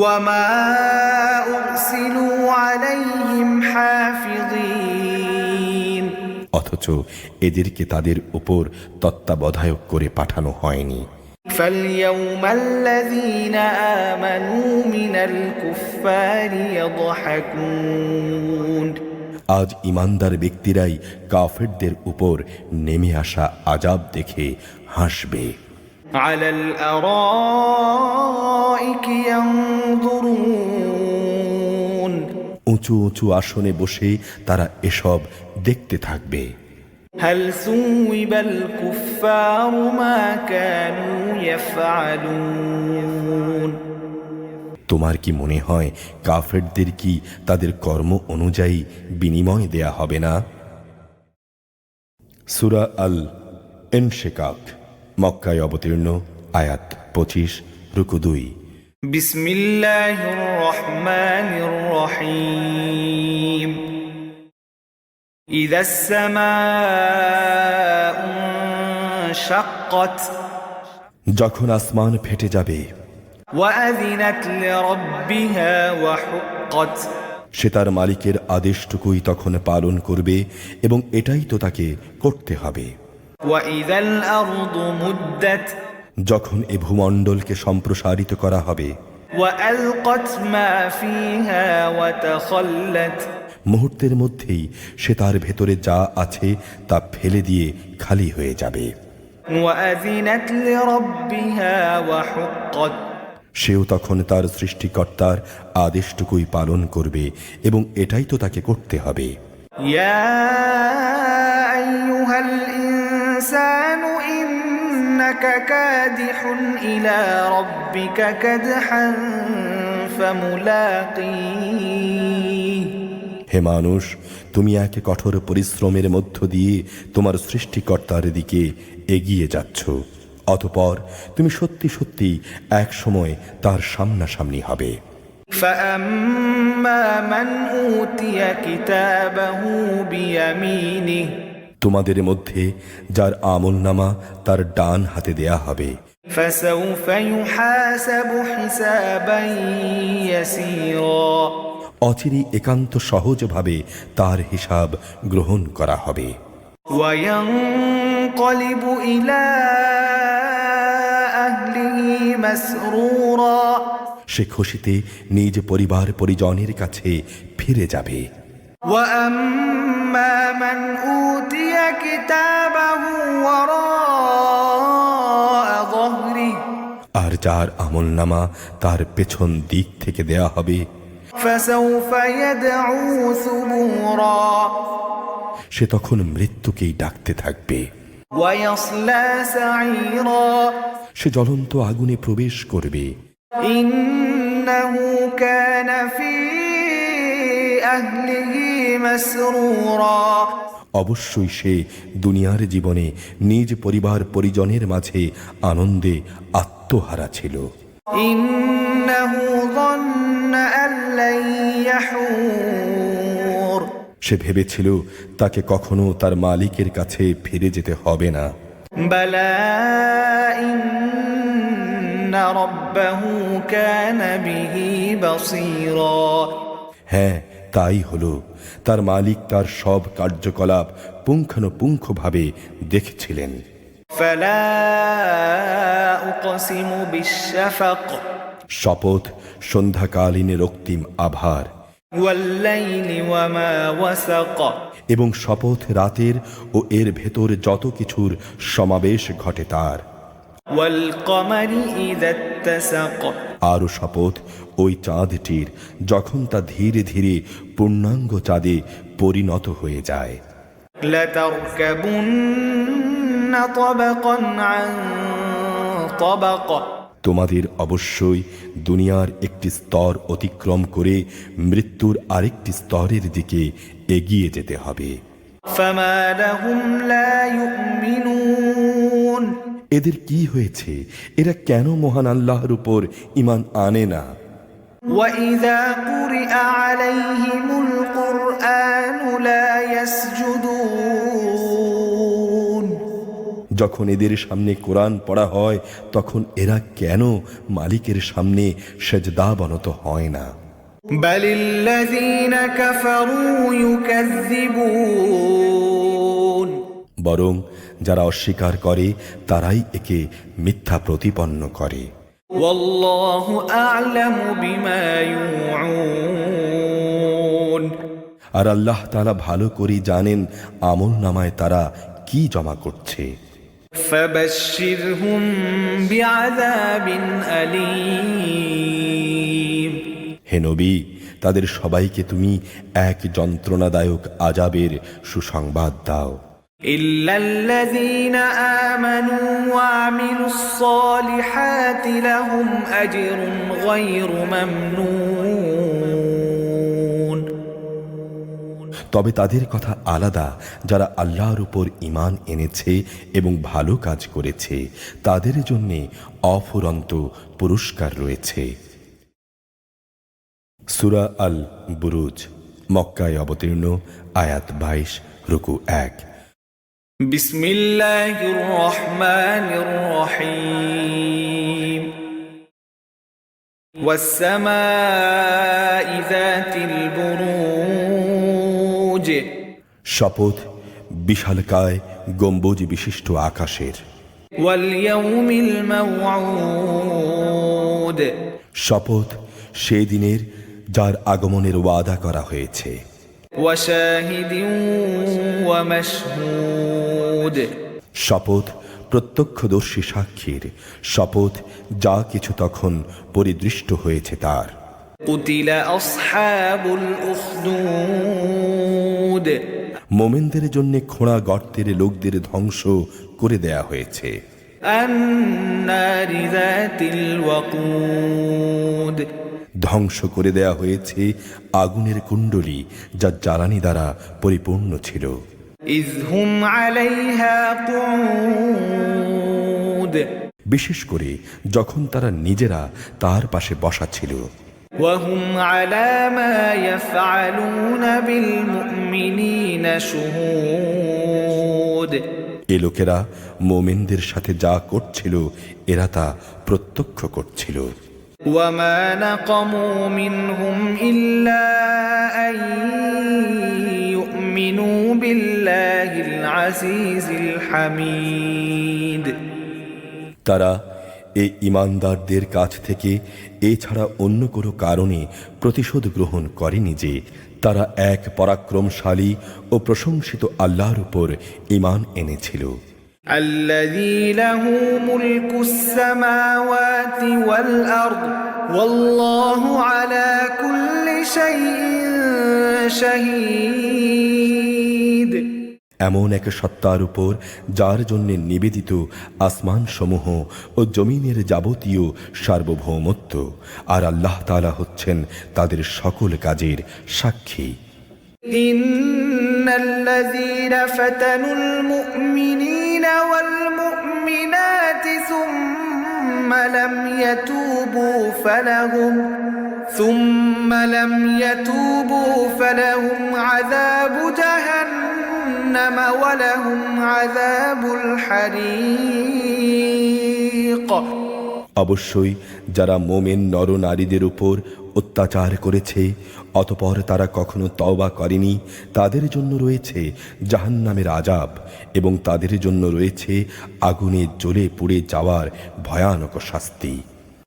وما أرسلوا عليهم حافظين অথচ এদেরকে তাদের উপর তত্ত্বাবধায়ক করে পাঠানো হয়নি। فاليوم الذين آمنوا من الكفار يضحكون আজ ইমানদার ব্যক্তিরাই কাফেরদের উপর নেমে আসা আযাব দেখে হাসবে। على الأرائك ينظرون উঁচু উঁচু আসনে বসে তারা এসব দেখতে থাকবে। هل ثوب الكفار ما كانوا يفعلون তোমার কি মনে হয় কাফেরদের কি তাদের কর্ম অনুযায়ী বিনিময় দেয়া হবে না? সূরা আল ইনশিকাক, মক্কায় অবতীর্ণ, আয়াত 25, রুকু 2। بسم الله الرحمن الرحيم إذا السماء انشقت যখন আসমান ফেটে যাবে, وأذنت لربها وحقت সে তার মালিকের আদেশটুকুই তখন পালন করবে এবং এটাই তো তাকে করতে হবে। وإذا الأرض مدت যখন এ ভূমণ্ডলকে সম্প্রসারিত করা হবে, وألقت ما فيها وتخلت মুহূর্তের মধ্যেই সে তার ভেতরে যা আছে তা ফেলে দিয়ে খালি হয়ে যাবে। وأذنت لربها وحقت সেও তখন তার সৃষ্টিকর্তার আদেশটুকুই পালন করবে এবং এটাই তো তাকে করতে হবে। يا أيها الإنسان إنك كادح إلى ربك كدحا فملاقيه হে মানুষ, তুমি এক কঠোর পরিশ্রমের মধ্য দিয়ে তোমার সৃষ্টিকর্তার দিকে এগিয়ে যাচ্ছ, অতঃপর তুমি সত্যি সত্যি এক সময় তার সামনাসামনি হবে। فأما من أوتي كتابه بيمينه তোমাদের মধ্যে যার আমলনামা তার ডান হাতে দেয়া হবে, فسوف يحاسب حسابا يسيرا অচিরেই একান্ত সহজভাবে তার হিসাব গ্রহণ করা হবে। وينقلب إلى أهله مسرورا সে খুশিতে নিজ পরিবার পরিজনের কাছে ফিরে যাবে। وأما فأما من أوتي كتابه وراء ظهره আর যার আমলনামা তার পেছন দিক থেকে দেয়া হবে فسوف يدعو ثبورا সে তখন মৃত্যুকেই ডাকতে থাকবে ويصلى سعيرا সে জ্বলন্ত আগুনে প্রবেশ করবে إنه كان في أهله مسرورا অবশ্যই সে দুনিয়ার জীবনে নিজ পরিবার পরিজনের মাঝে আনন্দে আত্মহারা ছিল إنه ظن أن لن يحور সে ভেবেছিল তাকে কখনো তার মালিকের কাছে ফিরে যেতে হবে না بلى إن ربه كان به بصيرا হ্যাঁ তাই হলো তার মালিক তার সব কার্যকলাপ পুঙ্খানুপুঙ্খভাবে দেখছিলেন فلا أقسم بالشفق শপথ সন্ধ্যাকালীন রক্তিম আভার والليل وما وسق এবং শপথ রাতের ও এর ভেতর যত কিছুর সমাবেশ ঘটে তার والقمر إذا اتسق আরও শপথ ওই চাঁদটির যখন তা ধীরে ধীরে পূর্ণাঙ্গ চাঁদে পরিণত হয়ে যায় لتركبن طبقا عن طبق তোমাদের অবশ্যই দুনিয়ার একটি স্তর অতিক্রম করে মৃত্যুর আরেকটি স্তরের দিকে এগিয়ে যেতে হবে فما لهم لا يؤمنون এদের কি হয়েছে এরা কেন মহান আল্লাহর উপর ঈমান আনে না وإذا قرئ عليهم القرآن لا يسجدون যখন এদের সামনে কোরআন পড়া হয় তখন এরা কেন মালিকের সামনে সেজদাবনত হয় না بل الذين كفروا يكذبون বরং যারা অস্বীকার করে তারাই একে মিথ্যা প্রতিপন্ন করে والله أعلم بما يوعون আর আল্লাহ তাআলা ভালো করে জানেন আমল নামায় তারা কি জমা করছে فبشرهم بعذاب أليم হে নবী তাদের সবাইকে তুমি এক যন্ত্রণাদায়ক আযাবের সুসংবাদ দাও إلا الذين آمنوا وعملوا الصالحات لهم أجر غير ممنون তবে তাদের কথা আলাদা যারা আল্লাহর উপর ঈমান এনেছে এবং ভালো কাজ করেছে তাদের জন্য অফুরন্ত পুরস্কার রয়েছে সূরা আল বুরুজ মক্কায় অবতীর্ণ আয়াত 22 রুকু 1 بسم الله الرحمن الرحيم والسماء ذات البروج শপথ বিশালকায় গম্বুজ বিশিষ্ট আকাশের واليوم الموعود শপথ সেই দিনের যার আগমনের ওয়াদা করা হয়েছে وشاهد ومشهود শপথ প্রত্যক্ষদর্শী সাক্ষীর শপথ যা কিছু তখন পরিদৃষ্ট হয়েছে তার قتل أصحاب الأخدود মোমেনদের জন্য খোঁড়া গর্তের লোকদের ধ্বংস করে দেয়া হয়েছে النار ذات الوقود ধ্বংস করে দেয়া হয়েছে আগুনের কুণ্ডলী যা জ্বালানি দ্বারা পরিপূর্ণ ছিল إذ هم عليها قعود বিশেষ করে যখন তারা নিজেরা তার পাশে বসা ছিল وهم على ما يفعلون بالمؤمنين شهود এ লোকেরা মোমেনদের সাথে যা করছিল এরা তা প্রত্যক্ষ করছিল وما نقموا منهم إلا أن يؤمنوا بالله العزيز الحميد তারা এই ঈমানদারদের কাছ থেকে এছাড়া অন্য কোনো কারণে প্রতিশোধ গ্রহণ করেনি যে তারা এক পরাক্রমশালী ও প্রশংসিত আল্লাহর উপর ঈমান এনেছিল। الذي له ملك السماوات والأرض والله على كل شيء شهيد। এমন এক সত্তার উপর যার জন্য নিবেদিত আসমান সমূহ ও জমিনের যাবতীয় সার্বভৌমত্ব, আর আল্লাহ তাআলা হচ্ছেন তাদের সকল কাজের সাক্ষী। ইন্নাল্লাযীনা ফাতানুল মুমিনিনা ওয়াল মুমিনাতি সুম্মা লাম ইয়াতুবু ফালাহুম আযাবু জাহান্নাম ওয়া লাহুম আযাবুল হারীক। অবশ্যই যারা মোমেন নরনারীদের উপর অত্যাচার করেছে অতঃপর তারা কখনো তওবা করেনি, তাদের জন্য রয়েছে জাহান্নামের আযাব এবং তাদের জন্য রয়েছে আগুনে জ্বলে পুড়ে যাওয়ার ভয়ানক শাস্তি।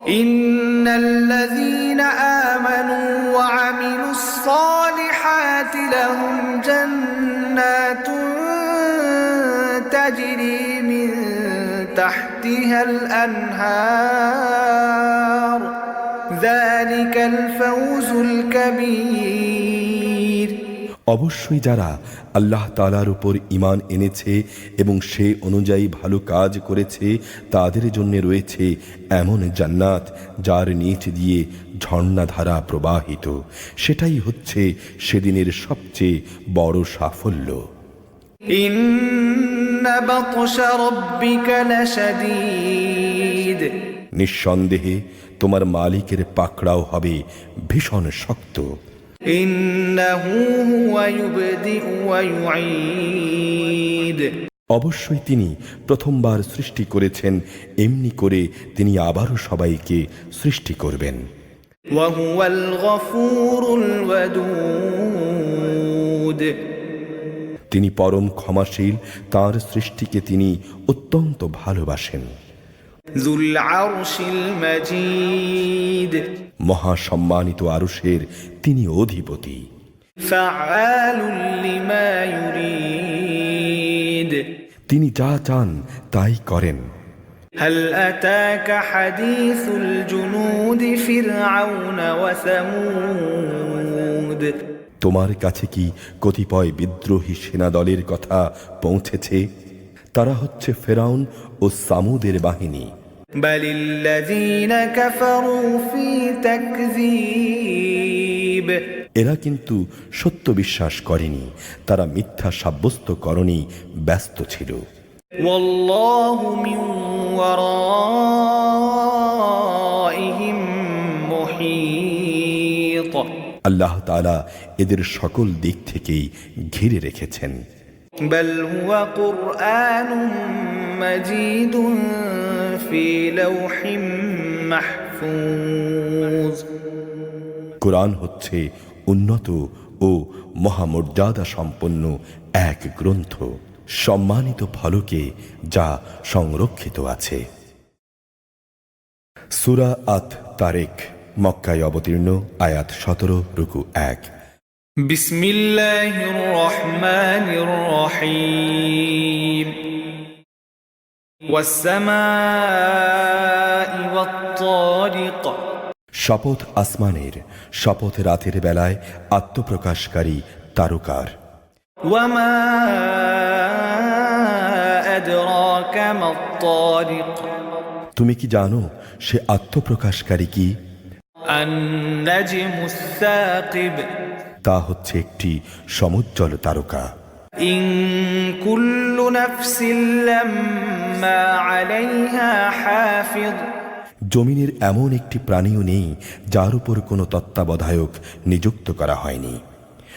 ইন্নাল্লাযীনা আমানু ওয়া আমিলুস সালিহাতি লাহুম জান্নাতুন তাজরি মিন তাহতিহাল আনহার যালিকাল ফাওজুল কাবীর। অবশ্যই যারা আল্লাহ তাআলার উপর ঈমান এনেছে এবং সে অনুযায়ী ভালো কাজ করেছে তাদের জন্য রয়েছে এমন জান্নাত যার নিচ দিয়ে ঝর্ণাধারা প্রবাহিত, সেটাই হচ্ছে সেদিনের সবচেয়ে বড় সাফল্য। ইন্না বাতশা রাব্বিকা লাশাদীদ। নিঃসন্দেহে তোমার মালিকের পাকড়াও হবে ভীষণ শক্ত। ইন্নাহু হুয়া ইউবদিউ ওয়া ইউঈদ। অবশ্যই তিনি প্রথমবার সৃষ্টি করেছেন, এমনি করে তিনি আবারও সবাইকে সৃষ্টি করবেন। ওয়া হুয়াল গফুরুল ওয়াদুদ। তিনি পরম ক্ষমাশীল, তার সৃষ্টিকে তিনি অত্যন্ত ভালোবাসেন। যুল আরশিল মাজিদ। মহাসম্মানিত আরশের তিনি অধিপতি। ফাআলুল লিমা ইউরিদ। তিনি যা চান তাই করেন। হাল আতাকা হাদিসুল জুনুদি ফিরআউন ওয়া সামুদ। তোমার কাছে কি কতিপয় বিদ্রোহী সেনাদলের কথা পৌঁছেছে? তারা হচ্ছে ফেরাউন ও সামুদের বাহিনী। বালিল্লাযীনা কাফারু ফি তাকযীব। এরা কিন্তু সত্য বিশ্বাস করেনি, তারা মিথ্যা সাব্যস্ত করণে ব্যস্ত ছিল। ওয়াল্লাহু মিন ওয়ারাইহিম মুহীত। আল্লাহ তাআলা এদের সকল দিক থেকেই ঘিরে রেখেছেন। বাল হুয়া কুরআনুম মাজিদুন ফি লাওহিম মাহফুজ। কোরআন হচ্ছে উন্নত ও মহামর্যাদা সম্পন্ন এক গ্রন্থ, সম্মানিত ফলকে যা সংরক্ষিত আছে। সূরা আত তারিক, মক্কায় অবতীর্ণ, আয়াত 17, রুকু 1। বিসমিল্লাহির রহমানির রহিম। ওয়াস সামাই ওয়াত তারিক। শপথ আসমানের, শপথ রাতের বেলায় আত্মপ্রকাশকারী তারকার। ওয়া মা আদরাকা মাত তারিক। তুমি কি জানো সে আত্মপ্রকাশকারী কি? আন-নাজমুস সাকিব। তা হচ্ছে একটি সমুজ্জ্বল তারকা। ইন কুল্লু নাফসিন লাম্মা আলাইহা হাফিজ। জমিনের এমন একটি প্রাণীও নেই যার উপর কোনো তত্ত্বাবধায়ক নিযুক্ত করা হয়নি।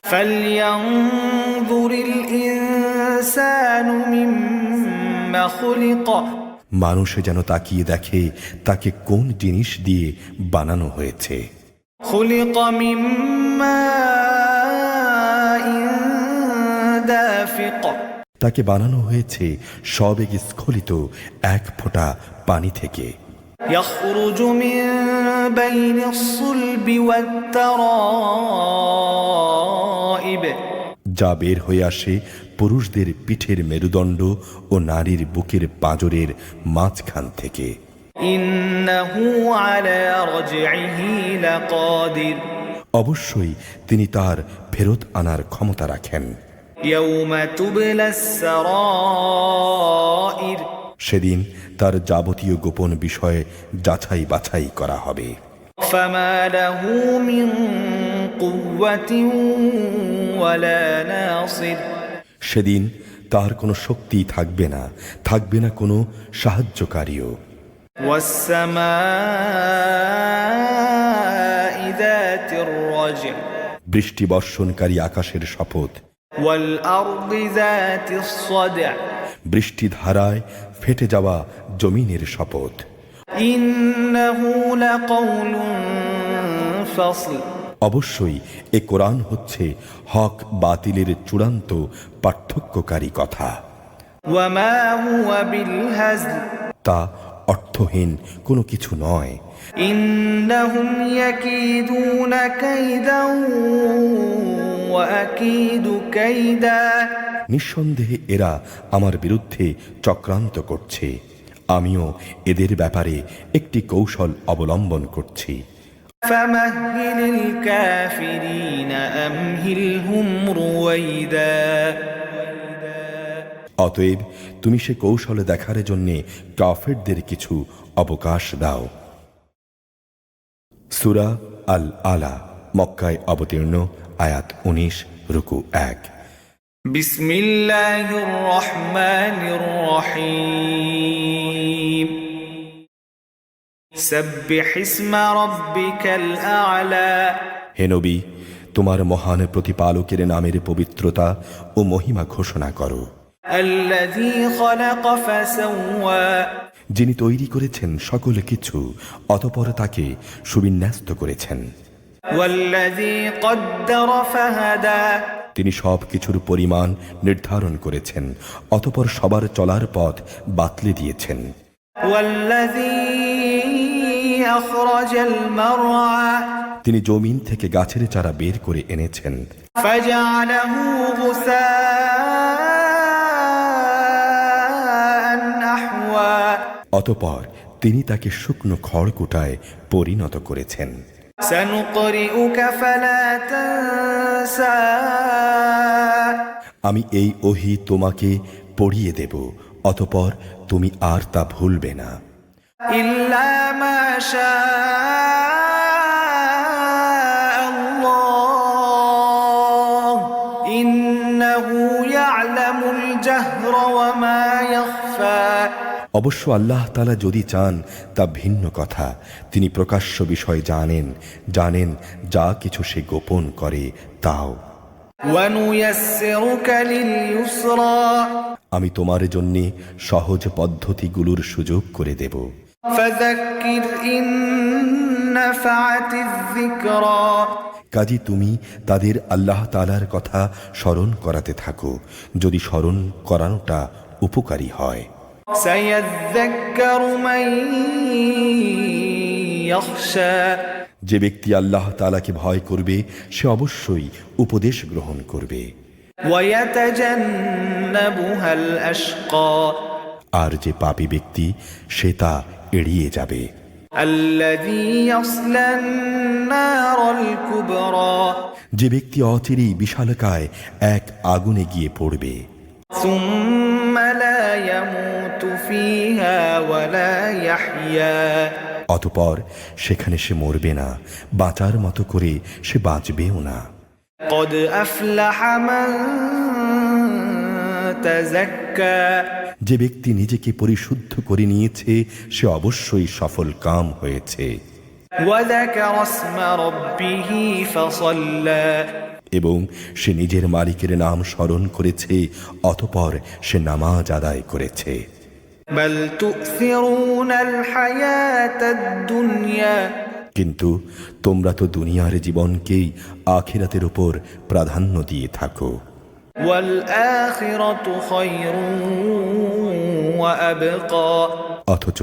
ফালইয়ানজুরিল ইনসানু মিম্মা খুলিক। মানুষ যেন তাকিয়ে দেখে তাকে কোন জিনিস দিয়ে বানানো হয়েছে। খুলিক মিন মাইন দাফিক। তাকে বানানো হয়েছে সবেগে স্খলিত এক ফোঁটা পানি থেকে। يخرج من بين الصلب والترائب যা বের হয়ে আসে পুরুষদের পিঠের মেরুদণ্ড ও নারীর বুকের পাঁজরের মাঝখান থেকে। إنه على رجعه لقادر অবশ্যই তিনি তার ফেরত আনার ক্ষমতা রাখেন। يوم تبلى السرائر সেদিন তার যাবতীয় গোপন বিষয়ে যাচাই বাছাই করা হবে। فما له من قوة ولا ناصر সেদিন তার কোনো শক্তি থাকবে না, থাকবে না কোনো সাহায্যকারীও। والسماء ذات الرجع বৃষ্টি বর্ষণকারী আকাশের শপথ, والأرض ذات الصدع বৃষ্টি ধারায় ফেটে যাওয়া জমিনের শপথ। إنه لقول فصل অবশ্যই এ কোরআন হচ্ছে হক বাতিলের চূড়ান্ত পার্থক্যকারী কথা। وما هو بالهزل তা অর্থহীন কোনো কিছু নয়। إنهم يكيدون كيدا وأكيد كيدا নিঃসন্দেহে এরা আমার বিরুদ্ধে চক্রান্ত করছে, আমিও এদের ব্যাপারে একটি কৌশল অবলম্বন করছি। فمهل الكافرين أمهلهم رويدا অতএব তুমি সে কৌশল দেখার জন্যে কাফেরদের কিছু অবকাশ দাও। সূরা আল আলা, মক্কায় অবতীর্ণ, আয়াত 19, রুকু 1। بسم الله الرحمن الرحيم سبح اسم ربك الأعلى হে নবী, তোমার মহান প্রতিপালকের নামের পবিত্রতা ও মহিমা ঘোষণা করো। الذي خلق فسوى যিনি তৈরি করেছেন সকল কিছু, অতঃপর তাকে সুবিন্যস্ত করেছেন। والذي قدر فهدى তিনি সব কিছুর পরিমাণ নির্ধারণ করেছেন, অতঃপর সবার চলার পথ বাতলে দিয়েছেন। والذي أخرج المرعى তিনি জমিন থেকে গাছের চারা বের করে এনেছেন, فجعله غثاء أحوى অতঃপর তিনি তাকে শুকনো খড়কুটায় পরিণত করেছেন। سنقرئك فلا تنسى আমি এই ওহী তোমাকে পড়িয়ে দেব, অতঃপর তুমি আর তা ভুলবে না। إلا ما شاء الله إنه يعلم الجهر وما يخفى অবশ্য আল্লাহ তাআলা যদি চান তা ভিন্ন কথা, তিনি প্রকাশ্য বিষয় জানেন, জানেন যা কিছু সে গোপন করে তাও। ونيسرك لليسرى আমি তোমার জন্য সহজ পদ্ধতিগুলোর সুযোগ করে দেব। فذكر إن نفعت الذكرى কাজী তুমি তাদের আল্লাহ তাআলার কথা স্মরণ করাতে থাকো, যদি স্মরণ করানোটা উপকারী হয়। سيذكر من يخشى যে ব্যক্তি আল্লাহ তাআলাকে ভয় করবে সে অবশ্যই উপদেশ গ্রহণ করবে। ويتجنبها الأشقى আর যে পাপী ব্যক্তি সে তা এড়িয়ে যাবে। الذي يصلى النار الكبرى যে ব্যক্তি অচিরেই বিশালকায় এক আগুনে গিয়ে পড়বে, ثم لا يموت فيها ولا يحيا অতঃপর সেখানে সে মরবে না, বাঁচার মতো করে সে বাঁচবেও না। قد أفلح من تزكى যে ব্যক্তি নিজেকে পরিশুদ্ধ করে নিয়েছে সে অবশ্যই সফল কাম হয়েছে। وذكر اسم ربه فصلى এবং সে নিজের মালিকের নাম স্মরণ করেছে, অতঃপর সে নামাজ আদায় করেছে। بل تؤثرون الحياة الدنيا কিন্তু তোমরা তো দুনিয়ার জীবনকেই আখিরাতের উপর প্রাধান্য দিয়ে থাকো। والآخرة خير وأبقى অথচ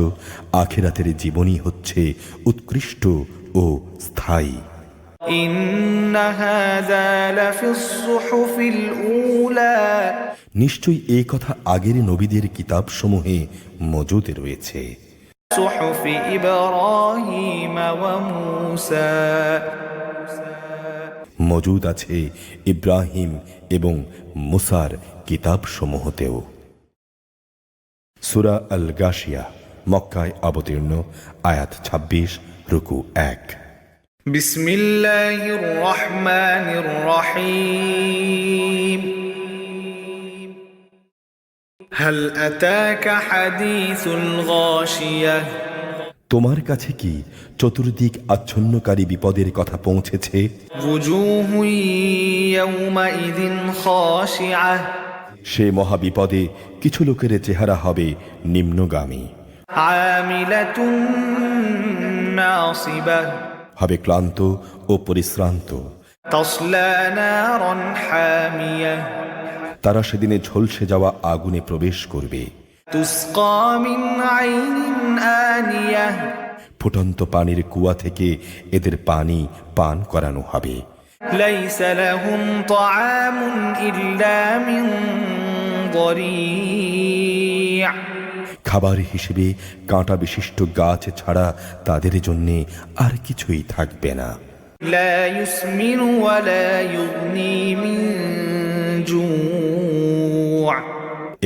আখিরাতের জীবনই হচ্ছে উৎকৃষ্ট ও স্থায়ী। إن هذا لفي الصحف الأولى নিশ্চয়ই এই কথা আগের নবীদের কিতাবসমূহে মজুদ রয়েছে। صحف إبراهيم وموسى মজুদ আছে ইব্রাহিম এবং মুসার কিতাবসমূহতেও। সূরা আল গাশিয়া, মক্কায় অবতীর্ণ, আয়াত 26, রুকু 1। بسم الله الرحمن الرحيم هل أتاك حديث الغاشية তোমার কাছে কি চতুর্দিক আচ্ছন্নকারী বিপদের কথা পৌঁছেছে? وجوه يومئذ خاشعة সে মহাবিপদে কিছু লোকের চেহারা হবে নিম্নগামী, عاملة ناصبة হবে ক্লান্ত ও পরিশ্রান্ত। تصلى نارا حامية তারা সেদিনে ঝলসে যাওয়া আগুনে প্রবেশ করবে। تسقى من عين آنية ফুটন্ত পানির কুয়া থেকে এদের পানি পান করানো হবে। ليس لهم طعام إلا من ضريع খাবার হিসেবে কাঁটা বিশিষ্ট গাছ ছাড়া তাদের জন্যে আর কিছুই থাকবে না। لا يسمن ولا يغني من جوع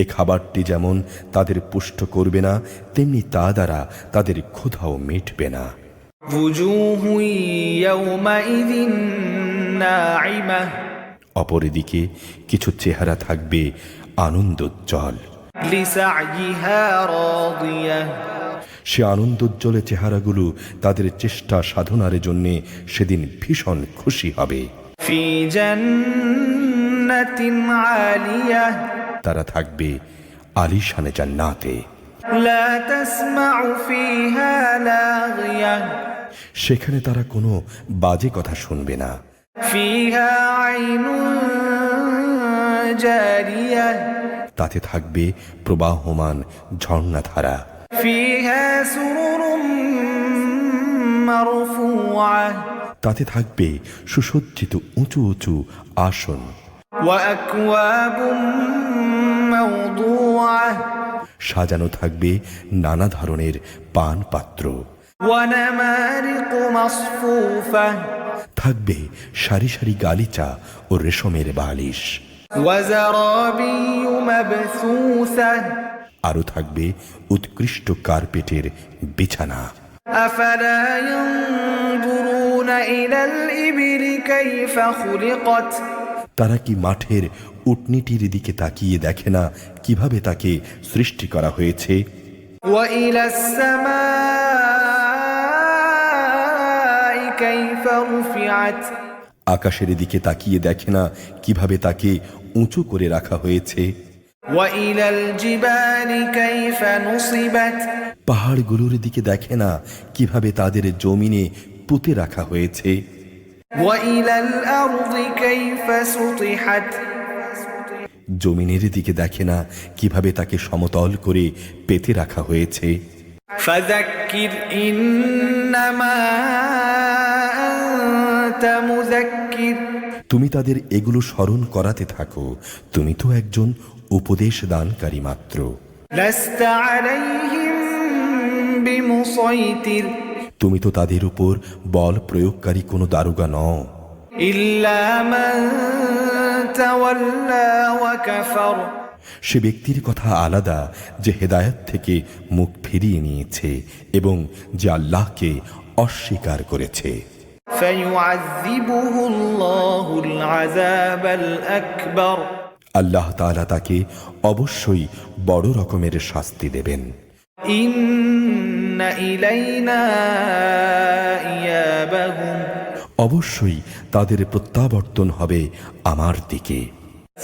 এ খাবারটি যেমন তাদের পুষ্ট করবে না, তেমনি তা দ্বারা তাদের ক্ষুধাও মিটবে না। وجوه يومئذ ناعمة অপরদিকে কিছু চেহারা থাকবে আনন্দোজ্জ্বল। لسعيها راضية সে আনন্দোজ্জ্বলে চেহারাগুলো তাদের চেষ্টা সাধনার জন্য সেদিন ভীষণ খুশি হবে। في جنة عالية তারা থাকবে আলিশানে জান্নাতে। لا تسمع فيها لاغية সেখানে তারা কোনো বাজে কথা শুনবে না। فيها عين جارية তাতে থাকবে প্রবাহমান ঝর্ণাধারা। فيها سرر مرفوعة তাতে থাকবে সুসজ্জিত উঁচু উঁচু আসন। وأكواب موضوعة সাজানো থাকবে নানা ধরনের পান পাত্র। ونمارق مصفوفة থাকবে সারি সারি গালিচা ও রেশমের বালিশ। وزرابي مبثوثة আরও থাকবে উৎকৃষ্ট কার্পেটের বিছানা। أفلا ينظرون إلى الإبل كيف خلقت তারা কি মাঠের উটনিটির দিকে তাকিয়ে দেখে না কিভাবে তাকে সৃষ্টি করা হয়েছে? وإلى السماء كيف رفعت আকাশের দিকে তাকিয়ে দেখে না কিভাবে তাকে উঁচু করে রাখা হয়েছে? وإلى الجبال كيف نصبت পাহাড়গুলোর দিকে দেখে না কিভাবে তাদের জমিনে পুঁতে রাখা হয়েছে? وإلى الأرض كيف سطحت জমিনের দিকে দেখে না কিভাবে তাকে সমতল করে পেতে রাখা হয়েছে? فذكر إنما أنت مذكر তুমি তাদের এগুলো স্মরণ করাতে থাকো, তুমি তো একজন উপদেশ দানকারী মাত্র। لست عليهم بمسيطر তুমি তো তাদের উপর বল প্রয়োগকারী কোনো দারোগা নও। إلا من تولى وكفر সে ব্যক্তির কথা আলাদা যে হেদায়েত থেকে মুখ ফিরিয়ে নিয়েছে এবং যে আল্লাহকে অস্বীকার করেছে। فيعذبه الله العذاب الأكبر আল্লাহ তাআলা তাকে অবশ্যই বড় রকমের শাস্তি দেবেন। إن إلينا إيابهم অবশ্যই তাদের প্রত্যাবর্তন হবে আমার দিকে।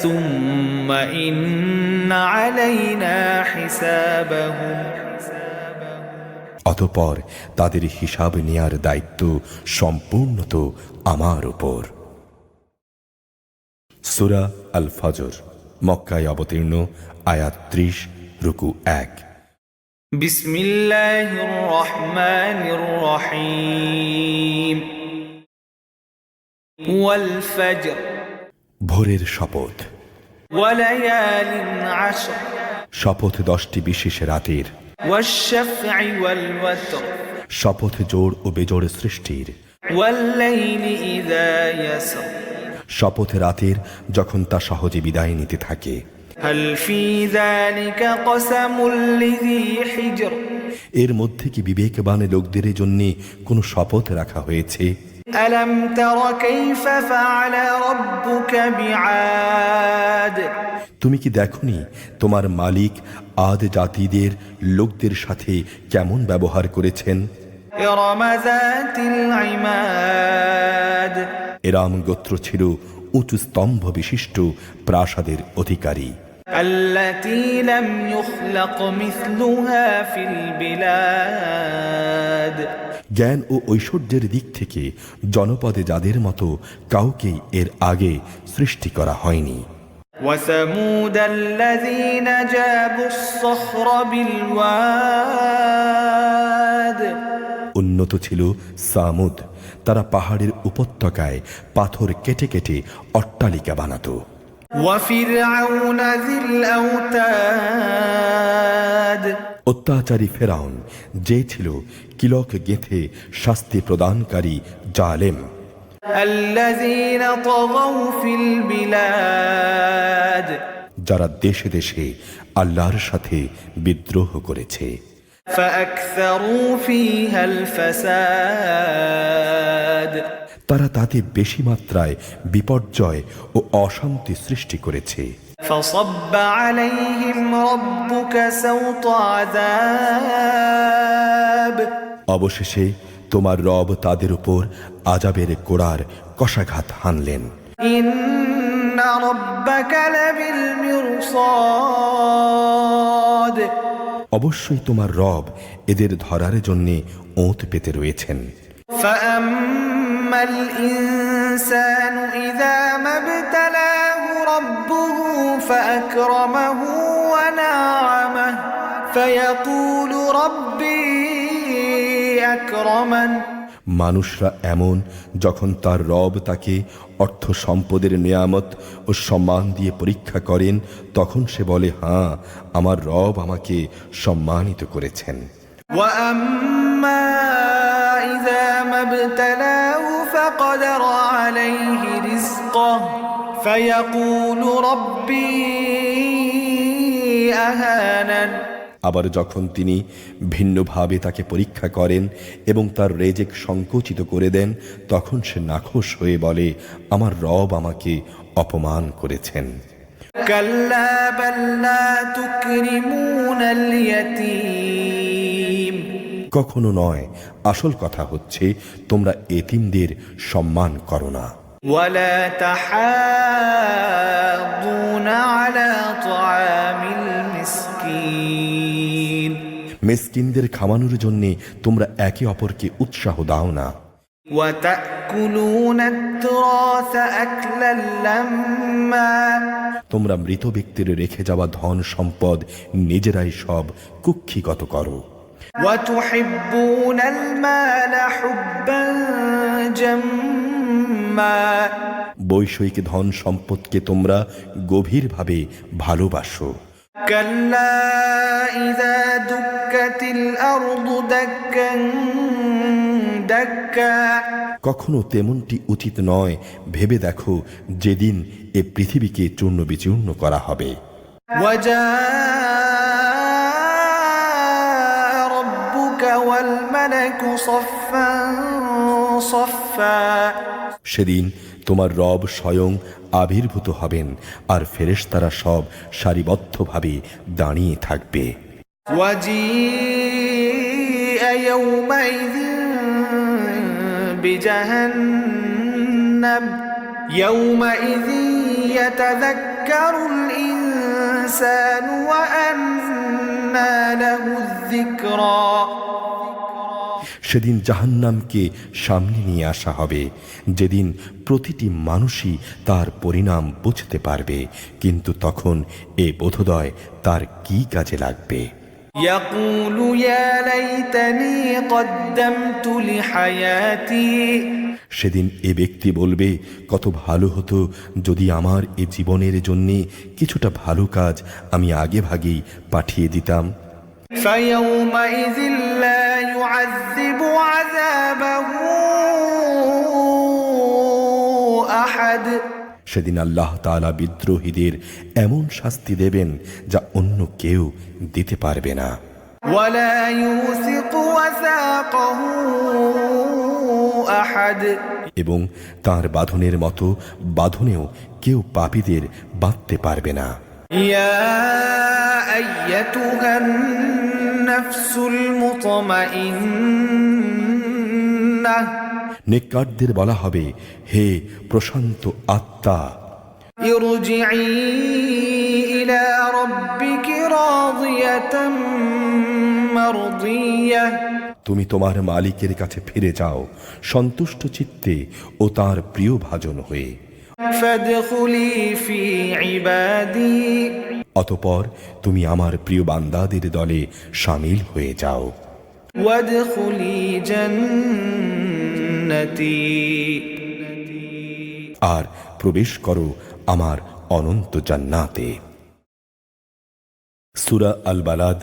ثم إن علينا حسابهم অতঃপর তাদের হিসাব নেয়ার দায়িত্ব সম্পূর্ণত আমার উপর। সূরা আল ফজর, মক্কায় অবতীর্ণ, আয়াত 30, রুকু 1। بسم الله الرحمن الرحيم والفجر ভোরের শপথ, وليال عشر শপথ 10টি বিশেষ রাতের, والشفع والوتر শপথ জোড় ও বেজোড় সৃষ্টির, والليل إذا يسر শপথ রাতের যখন তা সহজে বিদায় নিতে থাকে। هل في ذلك قسم لذي حجر এর মধ্যে কি বিবেকবান লোকদের জন্য কোনো শপথ রাখা হয়েছে? ألم تر كيف فعل ربك بعاد তুমি কি দেখনি তোমার মালিক আদ জাতিদের লোকদের সাথে কেমন ব্যবহার করেছেন? إرم ذات العماد এরাম গোত্র ছিল উঁচু স্তম্ভ বিশিষ্ট প্রাসাদের অধিকারী, التي لم يخلق مثلها في البلاد জ্ঞান ও ঐশ্বর্যের দিক থেকে জনপদে যাদের মতো কাউকেই এর আগে সৃষ্টি করা হয়নি। وثمود الذين جابوا الصخر بالواد উন্নত ছিল সামুদ, তারা পাহাড়ের উপত্যকায় পাথর কেটে কেটে অট্টালিকা বানাতো। وفرعون ذي الأوتاد অত্যাচারী ফেরাউন, যে ছিল কিলক গেঁথে শাস্তি প্রদানকারী জালেম, الذين طغوا في البلاد যারা দেশে দেশে আল্লাহর সাথে বিদ্রোহ করেছে। فأكثروا فيها الفساد তারা তাতে বেশি মাত্রায় বিপর্যয় ও অশান্তি সৃষ্টি করেছে। فصب عليهم ربك سوط عذاب অবশেষে তোমার রব তাদের উপর আযাবের গোড়ার কষাঘাত হানলেন। إن ربك لبالمرصاد অবশ্যই তোমার রব এদের ধরার জন্যে ওঁত পেতে রয়েছেন। فأما الإنسان إذا ما ابتلاه ربه فأكرمه ونعمه فيقول ربي أكرمن মানুষরা এমন, যখন তার রব তাকে অর্থ সম্পদের নিয়ামত ও সম্মান দিয়ে পরীক্ষা করেন, তখন সে বলে, হ্যাঁ, আমার রব আমাকে সম্মানিত করেছেন। وأما إذا ما ابتلاه فقدر عليه رزقه فيقول ربي أهانن আবার যখন তিনি ভিন্নভাবে তাকে পরীক্ষা করেন এবং তার রেজেক সংকুচিত করে দেন, তখন সে নাখোশ হয়ে বলে, আমার রব আমাকে অপমান করেছেন। كلا بل لا تكرمون اليتيم কখনো নয়, আসল কথা হচ্ছে তোমরা এতিমদের সম্মান করো না। ولا تحاضون على طعام المسكين মিসকিনদের খাওয়ানোর জন্য তোমরা একে অপরকে উৎসাহ দাও না। وتأكلون التراث أكلا لما তোমরা মৃত ব্যক্তির রেখে যাওয়া ধন সম্পদ নিজেরাই সব কুক্ষিগত করো। وتحبون المال حبا جما বৈষয়িক ধন সম্পদকে তোমরা গভীরভাবে ভালোবাসো। كلا إذا دكت الأرض دكا دكا কখনো তেমনটি উচিত নয়, ভেবে দেখো যেদিন এ পৃথিবীকে চূর্ণ বিচূর্ণ করা হবে। وجاء ربك والملك صفا صفا সেদিন তোমার রব স্বয়ং আবির্ভূত হবেন, আর ফেরেশতারা সব সারিবদ্ধভাবে দাঁড়িয়ে থাকবে। وجيء يومئذ بجهنم يومئذ يتذكر الإنسان وأنى له الذكرى সেদিন জাহান্নামকে সামনে নিয়ে আসা হবে, যেদিন প্রতিটি মানুষই তার পরিণাম বুঝতে পারবে, কিন্তু তখন এ বোধোদয় তার কি কাজে লাগবে। يقول يا ليتني قدمت لحياتي সেদিন এ ব্যক্তি বলবে, কত ভালো হতো যদি আমার এ জীবনের জন্যে কিছুটা ভালো কাজ আমি আগে ভাগেই পাঠিয়ে দিতাম। فيومئذ لا يعذب عذابه أحد সেদিন আল্লাহ তাআলা বিদ্রোহীদের এমন শাস্তি দেবেন যা অন্য কেউ দিতে পারবে না। ولا يوثق وثاقه أحد এবং তার বাঁধনের মতো বাঁধনেও কেউ পাপীদের বাঁধতে পারবে না। يا أيتها النفس المطمئنة নেককারদের বলা হবে, হে প্রশান্ত আত্মা, ارجعي إلى ربك راضية مرضية তুমি তোমার মালিকের কাছে ফিরে যাও সন্তুষ্ট চিত্তে ও তার প্রিয় ভাজন হয়ে। فادخلي في عبادي অতঃপর তুমি আমার প্রিয় বান্দাদের দলে শামিল হয়ে যাও। وادخلي جنتي আর প্রবেশ করো আমার অনন্ত জান্নাতে। সূরা আল বালাদ,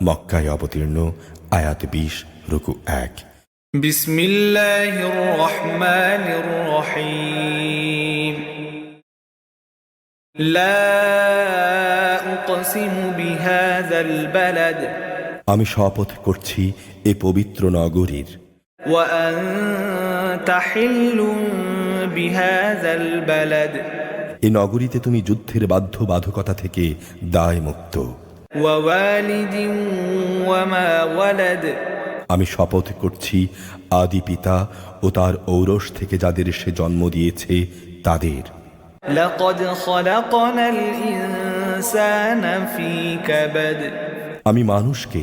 মক্কায় অবতীর্ণ, আয়াত 20, রুকু 1। بسم الله الرحمن الرحيم لا أقسم بهذا البلد আমি শপথ করছি এ পবিত্র নগরীর, وأنت حل بهذا البلد এ নগরীতে তুমি যুদ্ধের বাধ্যবাধকতা থেকে দায় মুক্ত। ووالد وما ولد আমি শপথ করছি আদি পিতা ও তার ঔরস থেকে যাদের সে জন্ম দিয়েছে তাদের। لقد خلقنا الإنسان في كبد আমি মানুষকে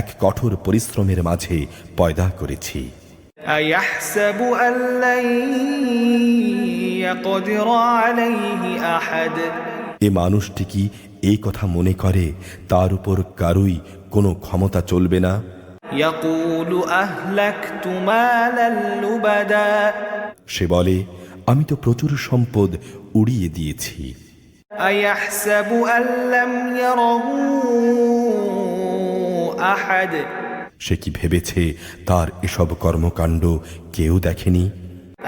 এক কঠোর পরিশ্রমের মাঝে পয়দা করেছি। أيحسب أن لن يقدر عليه أحد এ মানুষটি কি এই কথা মনে করে তার উপর কারুই কোনো ক্ষমতা চলবে না? يقول أهلكت مالا لبدا সে বলে, আমি তো প্রচুর সম্পদ উড়িয়ে দিয়েছি। أيحسب أن لم يره أحد সে কি ভেবেছে তার এসব কর্মকাণ্ড কেউ দেখেনি?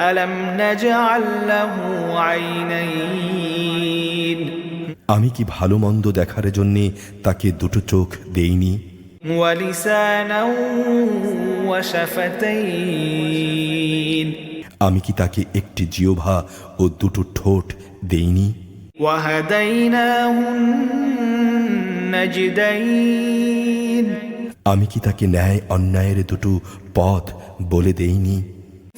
ألم نجعل له عينين আমি কি ভালো মন্দ দেখার জন্যে তাকে দুটো চোখ দেইনি? ولسانا وشفتين আমি কি তাকে একটি জিহ্বা ও দুটো ঠোঁট দেইনি? وهديناه النجدين আমি কি তাকে ন্যায় অন্যায়ের দুটো পথ বলে দেইনি?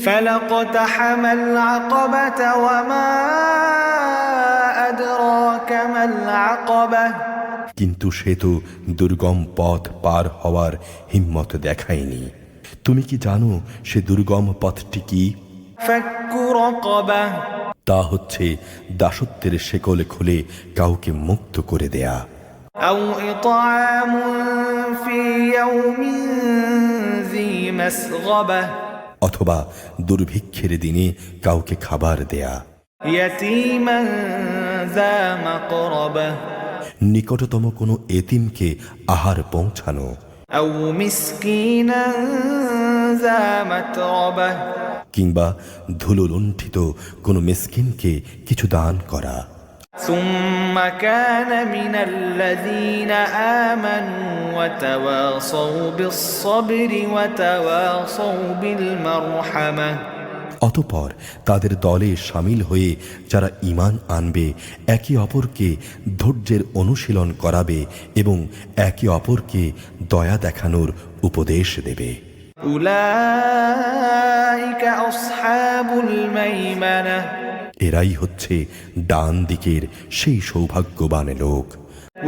فلاقتحم العقبة وما أدراك ما العقبة কিন্তু সে তো দুর্গম পথ পার হওয়ার হিম্মত দেখায়নি। তুমি কি জানো সে দুর্গম পথটি কি? فك رقبة তা হচ্ছে দাসত্বের শেকল খুলে কাউকে মুক্ত করে দেয়া, أو إطعام في يوم ذي مسغبة অথবা দুর্ভিক্ষের দিনে কাউকে খাবার দেয়া, يتيما ذا مقربة নিকটতম কোনো এতিমকে আহার পৌঁছানো, أو مسكينا ذا متربة কিংবা ধুলো লুণ্ঠিত কোনো মিসকিনকে কিছু দান করা। ثم كان من الذين آمنوا وتواصوا بالصبر وتواصوا بالمرحمة অতঃপর তাদের দলে শামিল হয়ে যারা ঈমান আনবে, একে অপরকে ধৈর্যের অনুশীলন করাবে এবং একে অপরকে দয়া দেখানোর উপদেশ দেবে। أولئك أصحاب الميمنة এরাই হচ্ছে ডান দিকের সেই সৌভাগ্যবান লোক।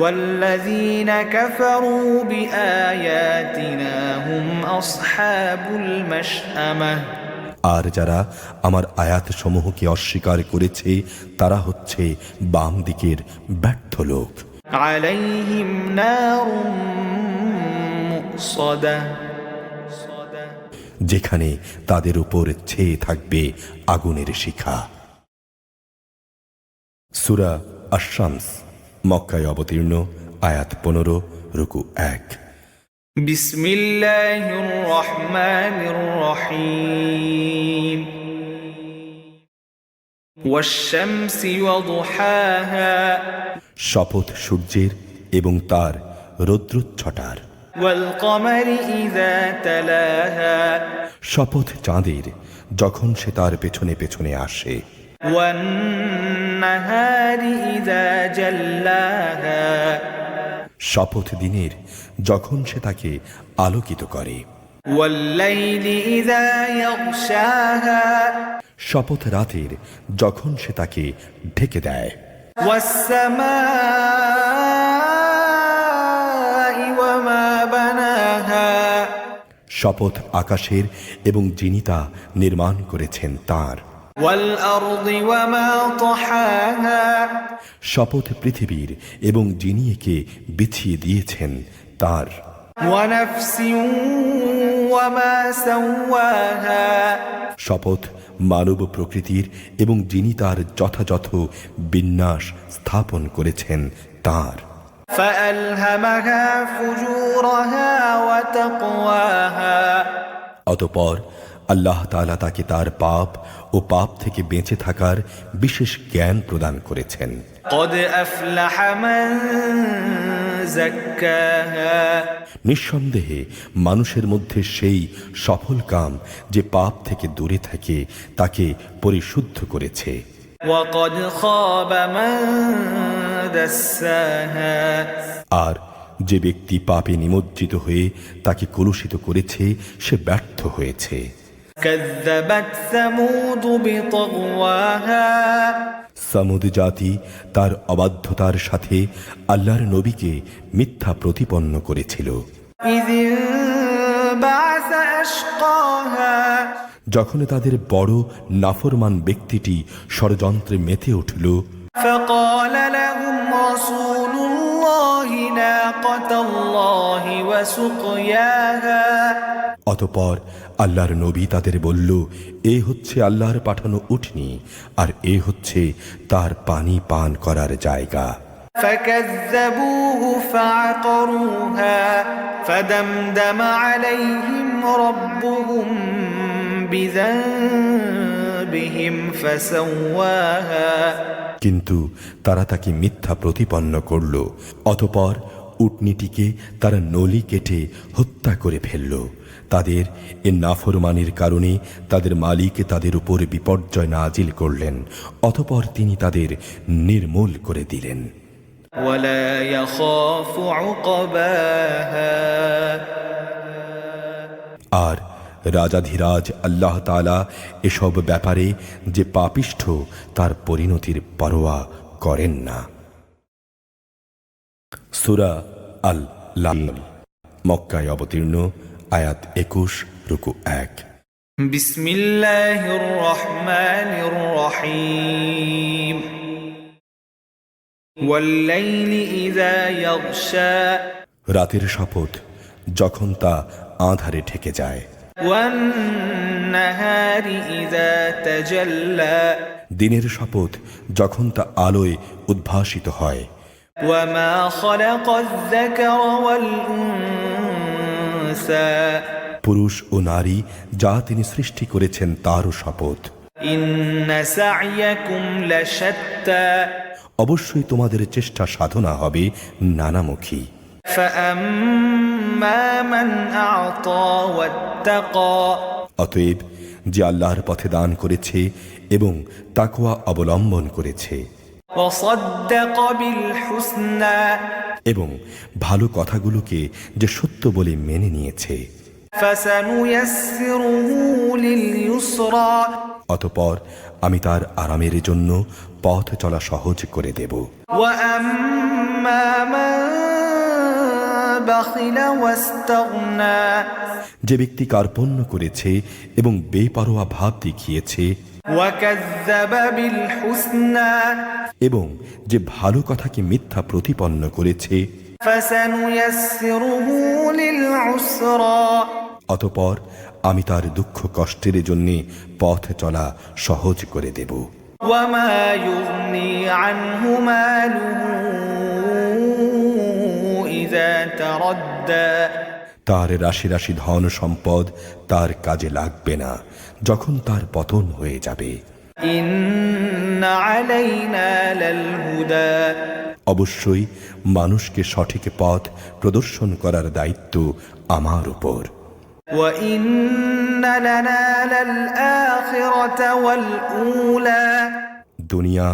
والذين كفروا بآياتنا هم أصحاب المشأمة আর যারা আমার আয়াতসমূহকে অস্বীকার করেছে তারা হচ্ছে বাম দিকের ব্যর্থ লোক। عليهم نار مؤصدة যেখানে তাদের উপর ছেয়ে থাকবে আগুনের শিখা। সূরা আশ-শামস, মক্কায় অবতীর্ণ, আয়াত 15, রুকু 1। بسم الله الرحمن الرحيم والشمس وضحاها শপথ সূর্যের এবং তার রৌদ্রচ্ছটার। والقمر إذا تلاها শপথ চাঁদের যখন সে তার পেছনে পেছনে আসে। والنهار إذا جلاها শপথ দিনের যখন সে তাকে আলোকিত করে। والليل إذا يغشاها শপথ রাতের যখন সে তাকে ঢেকে দেয়। والسماء وما بناها শপথ আকাশের এবং যিনি তা নির্মাণ করেছেন তার। والأرض وما طحاها শপথ পৃথিবীর এবং যিনি একে বিছিয়ে দিয়েছেন তার। ونفس وما سواها শপথ মানব প্রকৃতির এবং যিনি তার যথাযথ বিন্যাস স্থাপন করেছেন তার। فألهمها فجورها وتقواها অতঃপর আল্লাহ তাআলা তাকে তার পাপ ও পাপ থেকে বেঁচে থাকার বিশেষ জ্ঞান প্রদান করেছেন। قد أفلح من زكاها নিঃসন্দেহে মানুষের মধ্যে সেই সফল কাম যে পাপ থেকে দূরে থাকে তাকে পরিশুদ্ধ করেছে। وقد خاب من دساها আর যে ব্যক্তি পাপে নিমজ্জিত হয়ে তাকে কলুষিত করেছে সে ব্যর্থ হয়েছে। كذبت ثمود بطغواها সামুদ জাতি তার অবাধ্যতার সাথে আল্লাহর নবীকে মিথ্যা প্রতিপন্ন করেছিল। إذ انبعث أشقاها যখন তাদের বড় নাফরমান ব্যক্তিটি ষড়যন্ত্রে মেতে উঠল। فقال لهم رسول الله ناقة الله وسقياها অতঃপর আল্লাহর নবী তাদের বলল, এ হচ্ছে আল্লাহর পাঠানো উটনি আর এ হচ্ছে তার পানি পান করার জায়গা। فكذبوه فعقروها فدمدم عليهم ربهم بذنبهم فسواها কিন্তু তারা তাকে মিথ্যা প্রতিপন্ন করল। অতঃপর উটনিটিকে তারা নলি কেটে হত্যা করে ফেলল। তাদের এ নাফরমানির কারণে তাদের মালিক তাদের উপর বিপর্যয় নাজিল করলেন। অতঃপর তিনি তাদের নির্মূল করে দিলেন। ولا يخاف عقباها আর রাজাধিরাজ আল্লাহ তাআলা এসব ব্যাপারে যে পাপিষ্ঠ তার পরিণতির পরোয়া করেন না। সূরা আল-লাম, মক্কায় অবতীর্ণ, আয়াত 21, রুকু 1। بسم الله الرحمن الرحيم والليل إذا يغشى রাতের শপথ যখন তা আঁধারে ঢেকে যায়। والنهار إذا تجلى দিনের শপথ যখন তা আলোয় উদ্ভাসিত হয়। وما خلق الذكر والأنثى পুরুষ ও নারী যা তিনি সৃষ্টি করেছেন তারও শপথ। إن سعيكم لشتى অবশ্যই তোমাদের চেষ্টা সাধনা হবে নানামুখী। فأما من أعطى واتقى অতএব যে আল্লাহর পথে দান করেছে এবং তাকওয়া অবলম্বন করেছে وصدق بالحسنى এবং ভালো কথাগুলোকে যে সত্য বলে মেনে নিয়েছে فسنيسره لليسرى অতঃপর আমি তার আরামের জন্য পথ চলা সহজ করে দেব। وأما من بخل واستغنى যে ব্যক্তি কার্পণ্য করেছে এবং বেপরোয়া ভাব দেখিয়েছে وكذب بالحسنى এবং যে ভালো কথাকে মিথ্যা প্রতিপন্ন করেছে, فسنيسره للعسرى অতঃপর আমি তার দুঃখ কষ্টের জন্যে পথ চলা সহজ করে দেব। وما يغني عنه ماله إذا تردى তার রাশি রাশি ধন সম্পদ তার কাজে লাগবে না যখন তার পতন হয়ে যাবে। إن علينا للهدى অবশ্যই মানুষকে সঠিক পথ প্রদর্শন করার দায়িত্ব আমার উপর। وإن لنا للآخرة والأولى দুনিয়া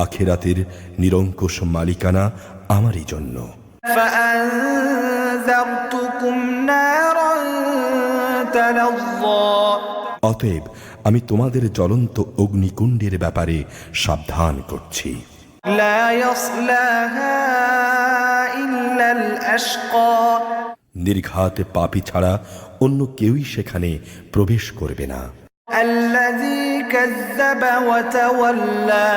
আখিরাতের নিরঙ্কুশ মালিকানা আমারই জন্য। فأنذرتكم نارا تلظى অতএব আমি তোমাদের জ্বলন্ত অগ্নিকুণ্ডের ব্যাপারে সাবধান করছি। لا يصلاها إلا الأشقى নির্ঘাত পাপী ছাড়া অন্য কেউই সেখানে প্রবেশ করবে না। الذي كذب وتولى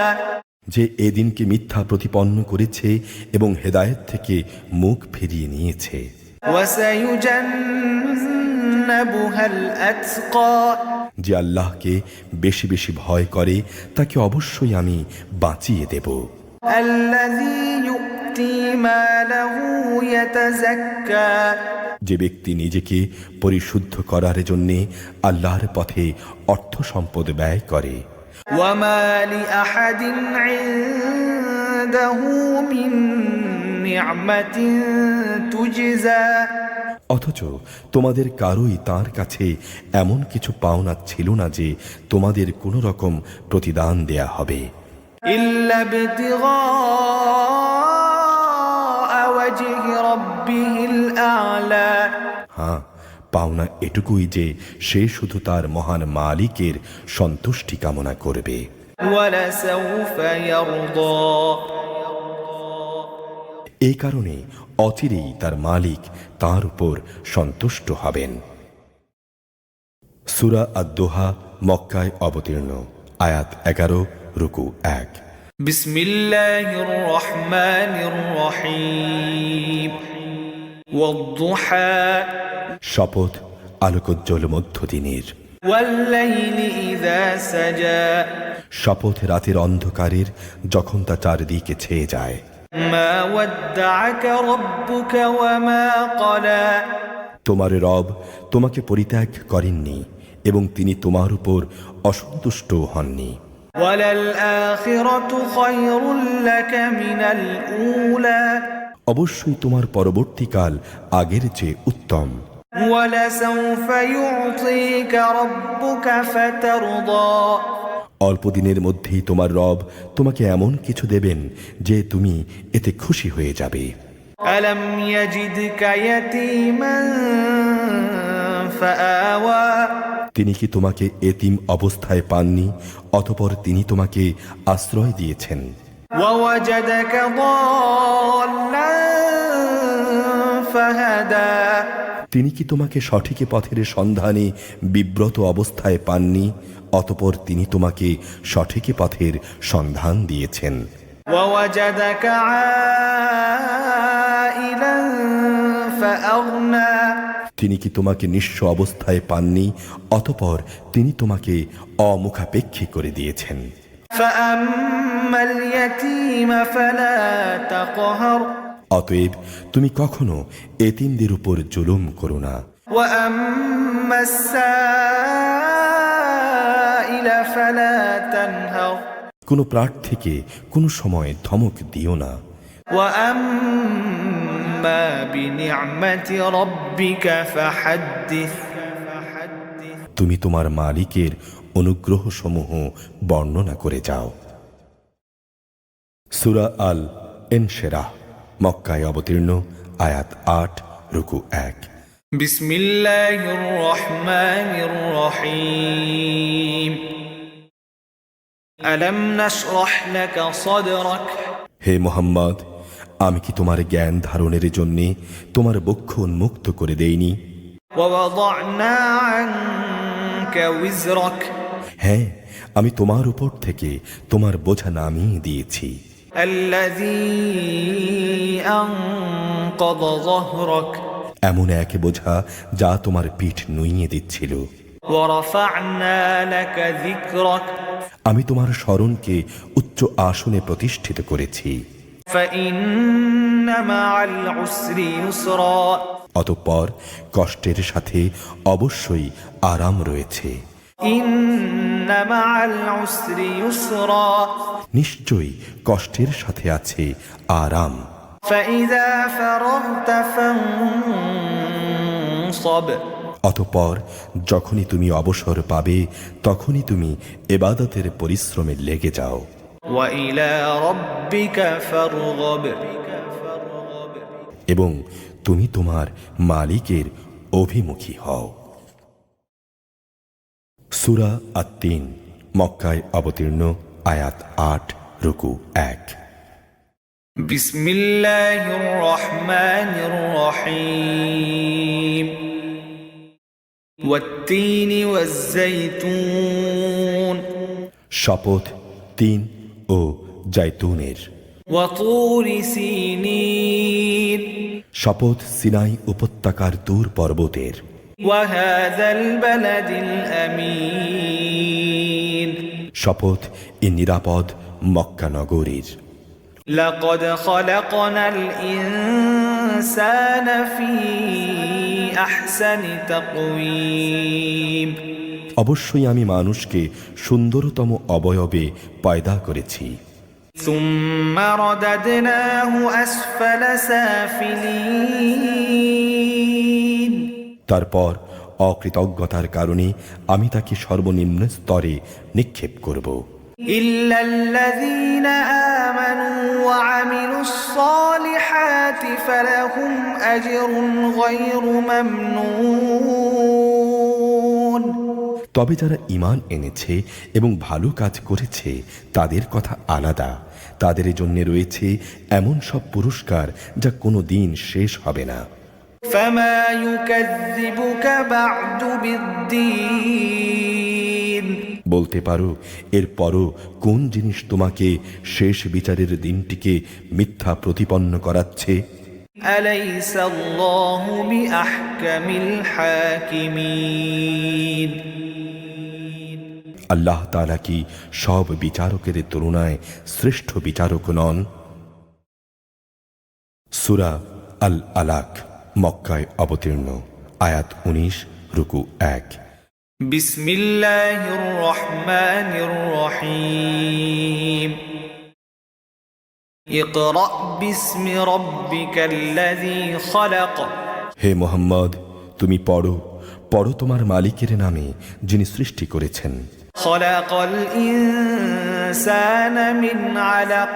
যে এদিনকে মিথ্যা প্রতিপন্ন করেছে এবং হেদায়েত থেকে মুখ ফিরিয়ে নিয়েছে। وسيجنبها الأتقى যে আল্লাহকে বেশি বেশি ভয় করে তাকে অবশ্যই আমি বাঁচিয়ে দেব। الذي يؤتي ماله يتزكى যে ব্যক্তি নিজেকে পরিশুদ্ধ করার জন্যে আল্লাহর পথে অর্থ সম্পদ ব্যয় করে। وما لأحد عنده من نعمة تجزى অথচ তোমাদের কারোই তার কাছে এমন কিছু পাওনা ছিল না যে তোমাদের কোনো রকম প্রতিদান দেয়া হবে। إلا ابتغاء وجه ربه الأعلى হ্যাঁ, পাওনা এটুকুই যে সে শুধু তার মহান মালিকের সন্তুষ্টি কামনা করবে। ولسوف يرضى এই কারণে অচিরেই তার মালিক তার উপর সন্তুষ্ট হবেন। সূরা আদ-দোহা মক্কায় অবতীর্ণ, আয়াত 11, রুকু 1। بسم الله الرحمن الرحيم والضحى শপথ আলোকোজ্জ্বল মধ্যদিনের, والليل إذا سجى শপথ রাতের অন্ধকারের যখন তা চারদিকে ছেয়ে যায়। ما ودعك ربك وما قلى তোমার রব তোমাকে পরিত্যাগ করেননি এবং তিনি তোমার উপর অসন্তুষ্ট হননি। وللآخرة خير لك من الأولى অবশ্যই তোমার পরবর্তীকাল আগের চেয়ে উত্তম। ولسوف يعطيك ربك فترضى অল্প দিনের মধ্যেই তোমার রব তোমাকে এমন কিছু দেবেন যে তুমি এতে খুশি হয়ে যাবে। ألم يجدك يتيما فآوى তিনি কি তোমাকে এতিম অবস্থায় পাননি, অতঃপর তিনি তোমাকে আশ্রয় দিয়েছেন। ووجدك ضالا فهدى তিনি কি তোমাকে সঠিক পথের সন্ধানে বিব্রত অবস্থায় পাননি, অতঃপর তিনি তোমাকে সঠিক পথের সন্ধান দিয়েছেন। ووجدك عائلا فأغنى তিনি কি তোমাকে নিঃস্ব অবস্থায় পাননি, অতঃপর তিনি তোমাকে অমুখাপেক্ষী করে দিয়েছেন। فأما اليتيم فلا تقهر অতএব তুমি কখনো এতিমদের উপর জুলুম করো না। وأما السائل فلا تنهر কোনো প্রার্থীকে কোনো সময় ধমক দিও না। وأما بنعمة ربك فحدث তুমি তোমার মালিকের অনুগ্রহ সমূহ বর্ণনা করে যাও। সূরা আল ইনশিরাহ মক্কায় অবতীর্ণ, আয়াত 8, রুকু 1। بسم الله الرحمن الرحيم ألم نشرح لك صدرك হে মুহাম্মদ, আমি কি তোমার জ্ঞান ধারণের জন্যে তোমার বক্ষ উন্মুক্ত করে দেইনি? ووضعنا عنك وزرك হ্যাঁ, আমি তোমার উপর থেকে তোমার বোঝা নামিয়ে দিয়েছি। الذي أنقض ظهرك এমন এক বোঝা যা তোমার পিঠ নুইয়ে দিচ্ছিল। ورفعنا لك ذكرك আমি তোমার স্মরণকে উচ্চ আসনে প্রতিষ্ঠিত করেছি। فإن مع العسر يسرا অতঃপর কষ্টের সাথে অবশ্যই আরাম রয়েছে। إن مع العسر يسرا নিশ্চয়ই কষ্টের সাথে আছে আরাম। فإذا فرغت فانصب অতঃপর যখনই তুমি অবসর পাবে তখনই তুমি ইবাদতের পরিশ্রমে লেগে যাও। وإلى ربك فارغب এবং তুমি তোমার মালিকের অভিমুখী হও। সূরা আত-তিন মক্কায় অবতীর্ণ, আয়াত ৮, রুকু ১। بسم الله الرحمن الرحيم والتين والزيتون শপথ তিন ও জাইতুনের। وطور سينين শপথ সিনাই উপত্যকার দূর পর্বতের। وهذا البلد الأمين শপথ এ নিরাপদ মক্কা নগরীর। لقد خلقنا الإنسان في أحسن تقويم অবশ্যই আমি মানুষকে সুন্দরতম অবয়বে পয়দা করেছি। ثم رددناه أسفل سافلين তারপর অকৃতজ্ঞতার কারণে আমি তাকে সর্বনিম্ন স্তরে নিক্ষেপ করব। إلا الذين آمنوا وعملوا الصالحات فلهم أجر غير ممنون তবে যারা ঈমান এনেছে এবং ভালো কাজ করেছে তাদের কথা আলাদা। তাদের জন্য রয়েছে এমন সব পুরস্কার যা কোনো দিন শেষ হবে না। فما يكذبك بعد بالدين বলতে পারো এরপরও কোন জিনিস তোমাকে শেষ বিচারের দিনটিকে মিথ্যা প্রতিপন্ন করাচ্ছে? أليس الله بأحكم الحاكمين আল্লাহ তাআলা কি সব বিচারকের তুলনায় শ্রেষ্ঠ বিচারক নন? সূরা আল আলাক মক্কায় অবতীর্ণ, আয়াত ১৯, রুকু ১। بسم الله الرحمن الرحيم اقرأ باسم ربك الذي خلق হে মুহাম্মদ, তুমি পড়ো তোমার মালিকের নামে যিনি সৃষ্টি করেছেন। خلق الإنسان من علق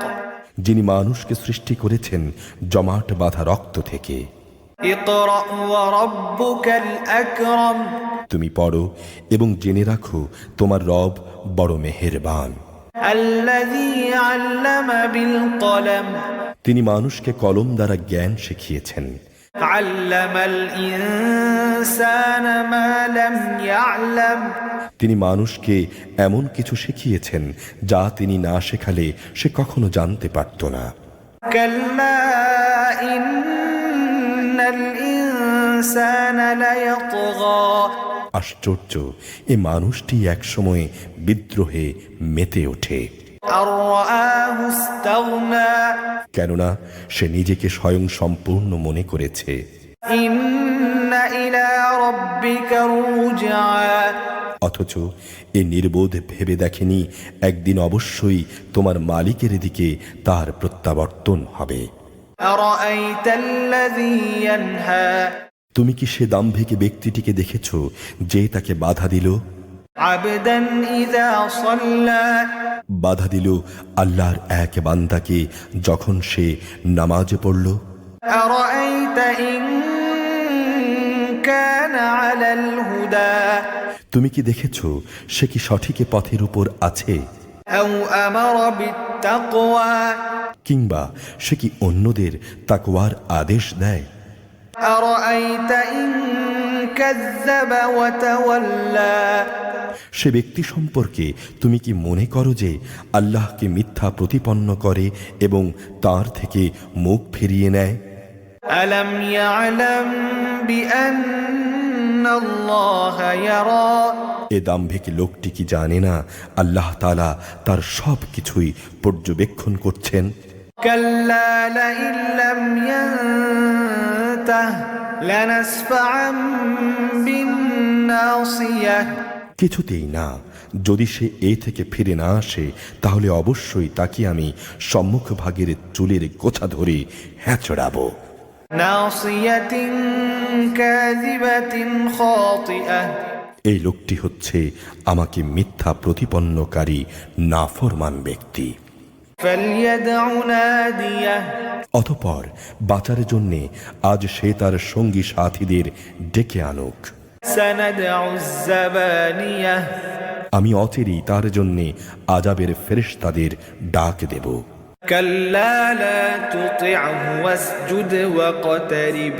যিনি মানুষকে সৃষ্টি করেছেন জমাট বাঁধা রক্ত থেকে। اقرأ وربك الأكرم তুমি পড়ো এবং জেনে রাখো তোমার রব বড় মেহেরবান। الذي علم بالقلم তিনি মানুষকে কলম দ্বারা জ্ঞান শিখিয়েছেন। علم الإنسان ما لم يعلم তিনি মানুষকে এমন কিছু শিখিয়েছেন যা তিনি না শেখালে সে কখনো জানতে পারত না। كلا إن الإنسان ليطغى আশ্চর্য, এ মানুষটি একসময় বিদ্রোহে মেতে ওঠে। أن رآه استغنى কেননা সে নিজেকে স্বয়ং সম্পূর্ণ মনে করেছে। إن إلى ربك الرجعى অথচ এ নির্বোধ ভেবে দেখেনি একদিন অবশ্যই তোমার মালিকের দিকে তার প্রত্যাবর্তন হবে। أرأيت الذي ينهى তুমি কি সে দাম্ভিক ব্যক্তিটিকে দেখেছ যে তাকে বাধা দিল? عبدا إذا صلى বাধা দিল আল্লাহর এক বান্দাকে যখন সে নামাজে পড়ল। أرأيت إن كان على الهدى তুমি কি দেখেছ সে কি সঠিক পথের উপর আছে? أو أمر بالتقوى কিংবা সে কি অন্যদের তাকওয়ার আদেশ দেয়? أرأيت إن كذب وتولى সে ব্যক্তি সম্পর্কে তুমি কি মনে করো যে আল্লাহকে মিথ্যা প্রতিপন্ন করে এবং তার থেকে মুখ ফিরিয়ে নেয়? ألم يعلم بأن الله يرى এ দাম্ভিক লোকটি কি জানে না আল্লাহ তাআলা তার সব কিছুই পর্যবেক্ষণ করছেন? كلا لئن لم ينته لنسفعا بالناصية কিছুতেই না। যদি সে এ থেকে ফিরে না আসে তাহলে অবশ্যই তাকে আমি সম্মুখ ভাগের চুলের গোছা ধরে হ্যাঁচড়াবো। ناصية كاذبة خاطئة এই লোকটি হচ্ছে আমাকে মিথ্যা প্রতিপন্নকারী নাফরমান ব্যক্তি। فليدع ناديه অতঃপর বাঁচার জন্যে আজ সে তার সঙ্গী সাথীদের ডেকে আনুক। سندع الزبانية আমি অচিরেই তার জন্যে আজাবের ফেরেশতাদের ডাক দেব। كلا لا تطعه واسجد واقترب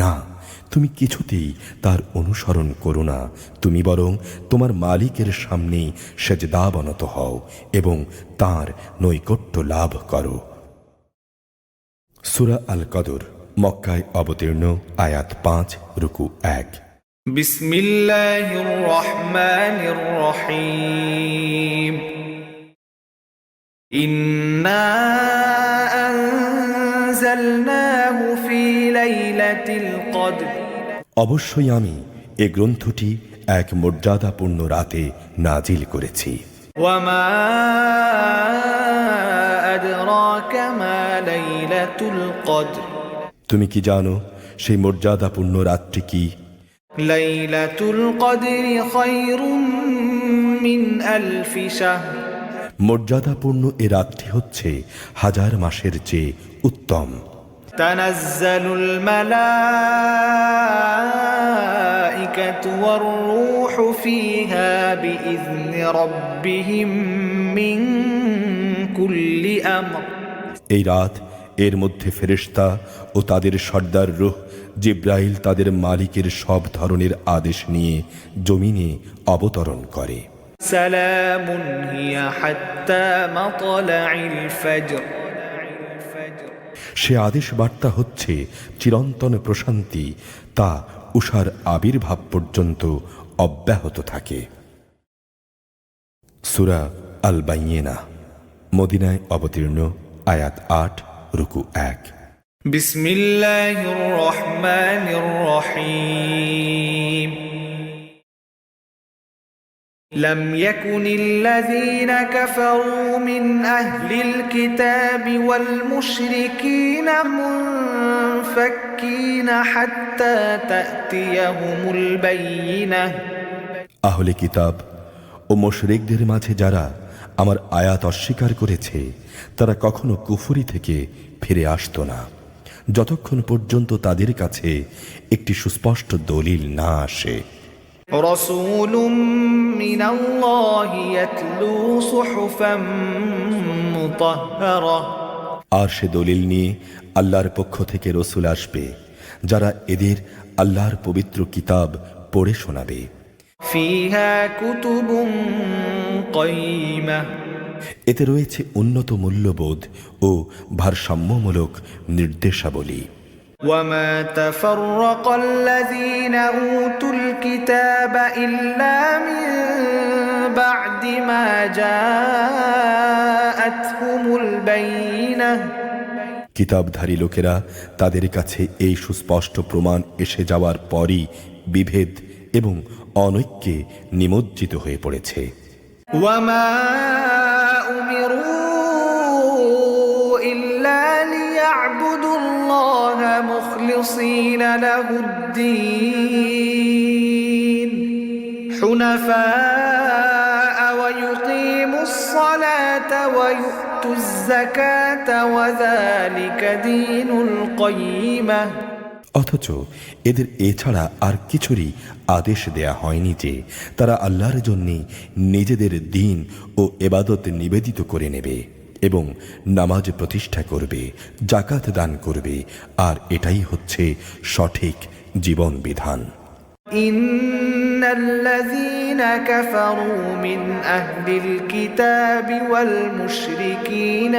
না, তুমি কিছুতেই তার অনুসরণ করো না, তুমি বরং তোমার মালিকের সামনে সেজদাবনত হও এবং তার নৈকট্য লাভ করো। সূরা আল কদর, মক্কায় অবতীর্ণ, আয়াত 5, রুকু 1। بسم الله الرحمن الرحيم إنا أنزلناه في ليلة القدر অবশ্যই আমি এ গ্রন্থটি এক মর্যাদাপূর্ণ রাতে নাজিল করেছি। وما أدراك ما ليلة القدر তুমি কি জানো সেই মর্যাদাপূর্ণ রাতটি কি? ليلة القدر خير من ألف شهر মর্যাদাপূর্ণ এ রাতটি হচ্ছে 1000 মাসের চেয়ে উত্তম। تنزل الملائكة والروح فيها بإذن ربهم من كل أمر এই রাত, এর মধ্যে ফেরেশতা ও তাদের সর্দার রূহ জিব্রাইল তাদের মালিকের সব ধরনের আদেশ নিয়ে জমিনে অবতরণ করে। سلام هي حتى مطلع الفجر সে আদেশ বার্তা হচ্ছে চিরন্তন প্রশান্তি, তা উষার আবির্ভাব পর্যন্ত অব্যাহত থাকে। সূরা আল বাইয়িনা, মদিনায় অবতীর্ণ, আয়াত 8, রুকু 1। بسم الله الرحمن الرحيم لم يكن الذين كفروا من أهل الكتاب والمشركين منفكين حتى تأتيهم البينة আহলে কিতাব ও মুশরিকদের মাঝে যারা আমার আয়াত অস্বীকার করেছে তারা কখনো কুফরি থেকে ফিরে আসতো না যতক্ষণ পর্যন্ত তাদের কাছে একটি সুস্পষ্ট দলিল না আসে। رسول من الله يتلو صحفا مطهرة আর সে দলিল নিয়ে আল্লাহর পক্ষ থেকে রসুল আসবে যারা এদের আল্লাহর পবিত্র কিতাব পড়ে শোনাবে। فيها كتب قيمة এতে রয়েছে উন্নত মূল্যবোধ ও ভারসাম্যমূলক নির্দেশাবলী। وما تفرق الذين أوتوا الكتاب إلا من بعد ما جاءتهم البينة কিতাবধারী লোকেরা তাদের কাছে এই সুস্পষ্ট প্রমাণ এসে যাওয়ার পরই বিভেদ এবং অনৈক্যে নিমজ্জিত হয়ে পড়েছে। وما أمروا إلا ليعبدوا الله مخلصين له الدين حنفاء ويقيموا الصلاة ويؤتوا الزكاة وذلك دين القيمة অথচ এদের এছাড়া আর কিছুরই আদেশ দেয়া হয়নি যে তারা আল্লাহর জন্যে নিজেদের দিন ও ইবাদত নিবেদিত করে নেবে এবং নামাজ প্রতিষ্ঠা করবে, জাকাত দান করবে, আর এটাই হচ্ছে সঠিক জীবন বিধান। إن الذين كفروا من أهل الكتاب والمشركين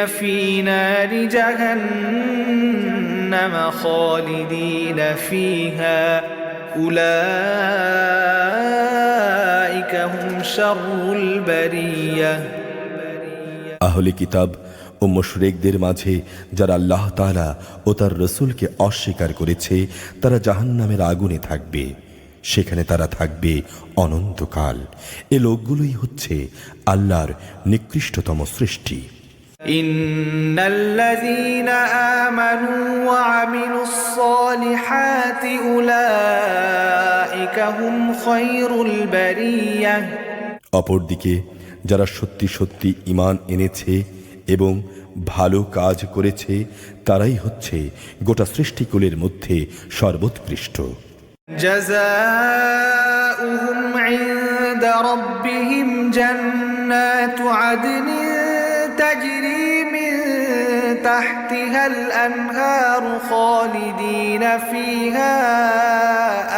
في نار جهنم خالدين فيها أولئك هم شر البرية আহলে কিতাব ও মুশরিকদের মাঝে যারা আল্লাহ তাআলা ও তার রাসূলকে অস্বীকার করেছে তারা জাহান্নামের আগুনে থাকবে, সেখানে তারা থাকবে অনন্তকাল। এ লোকগুলোই হচ্ছে আল্লাহর নিকৃষ্টতম সৃষ্টি। ইন্নাল্লাযীনা আমানু ওয়া আমিলুস সালিহাতি উলাইকা হুম খায়রুল বারিয়াহ। অপরদিকে যারা সত্যি সত্যি ঈমান এনেছে এবং ভালো কাজ করেছে তারাই হচ্ছে গোটা সৃষ্টিকুলের মধ্যে সর্বোৎকৃষ্ট। জাযাউহুম ইনদা রাব্বিহিম জান্নাতু আদনিন তাজরি মিন তাহতিহাল আনহারু খালিদিনা ফিহা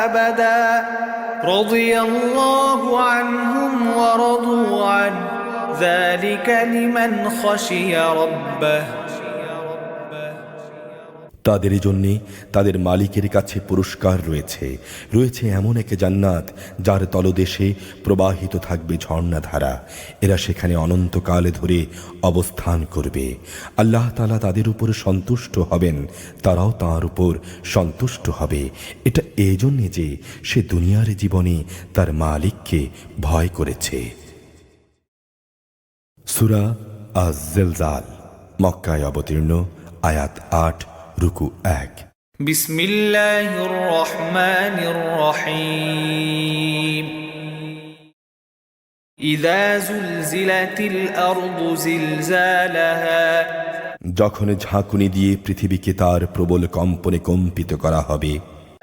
আবাদা রাদিয়াল্লাহু আনহুম ওয়া রাদু আনহু যালিকা লিমান খাশিয়া রাব্বাহ। তাদের জন্য তাদের মালিকের কাছে পুরস্কার রয়েছে এমন এক জান্নাত যার তলদেশে প্রবাহিত থাকবে ঝর্ণাধারা। এরা সেখানে অনন্তকাল ধরে অবস্থান করবে। আল্লাহ তাআলা তাদের উপর সন্তুষ্ট হবেন, তারাও তাঁর উপর সন্তুষ্ট হবে। এটা এই জন্যে যে সে দুনিয়ার জীবনে তার মালিককে ভয় করেছে। সূরা আয-জিলজাল মক্কায় অবতীর্ণ, আয়াত 8 রুকু 1। বিসমিল্লাহির রহমানির রহিম। ইযা যুলজিলাতিল আরদু জিলজালাহা, যখন ঝাঁকুনি দিয়ে পৃথিবীকে তার প্রবল কম্পনে কম্পিত করা হবে।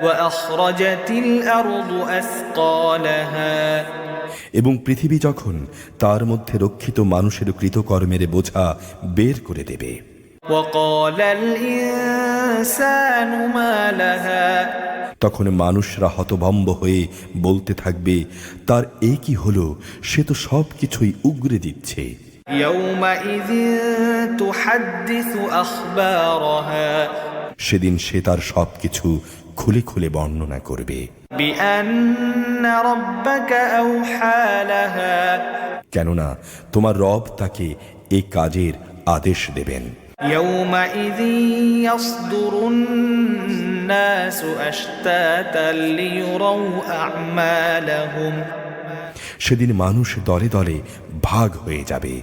ওয়া আখরাজাতিল আরদু আসকালাহা, এবং পৃথিবী যখন তার মধ্যে রক্ষিত মানুষের কৃতকর্মের বোঝা বের করে দেবে। ওয়াকালাল ইনসানু মা লাহা, তখন মানুষরা হতভম্ব হয়ে বলতে থাকবে, তার এ কি হলো, সে তো সব কিছুই উগরে দিচ্ছে। ইয়াউমাইযিন তুহাদ্দিসু আখবারাহা, সেদিন সে তার সবকিছু খুলে খুলে বর্ণনা করবে। বিআন্না রাব্বাকা আওহা লাহা, কেননা তোমার রব তাকে এই কাজের আদেশ দেবেন। ইয়াউমাইযিন ইয়াসদুরুন নাসু আশতাতান লিয়ুরাউ আ'মালাহুম, সেদিন মানুষ দলে দলে ভাগ হয়ে যাবে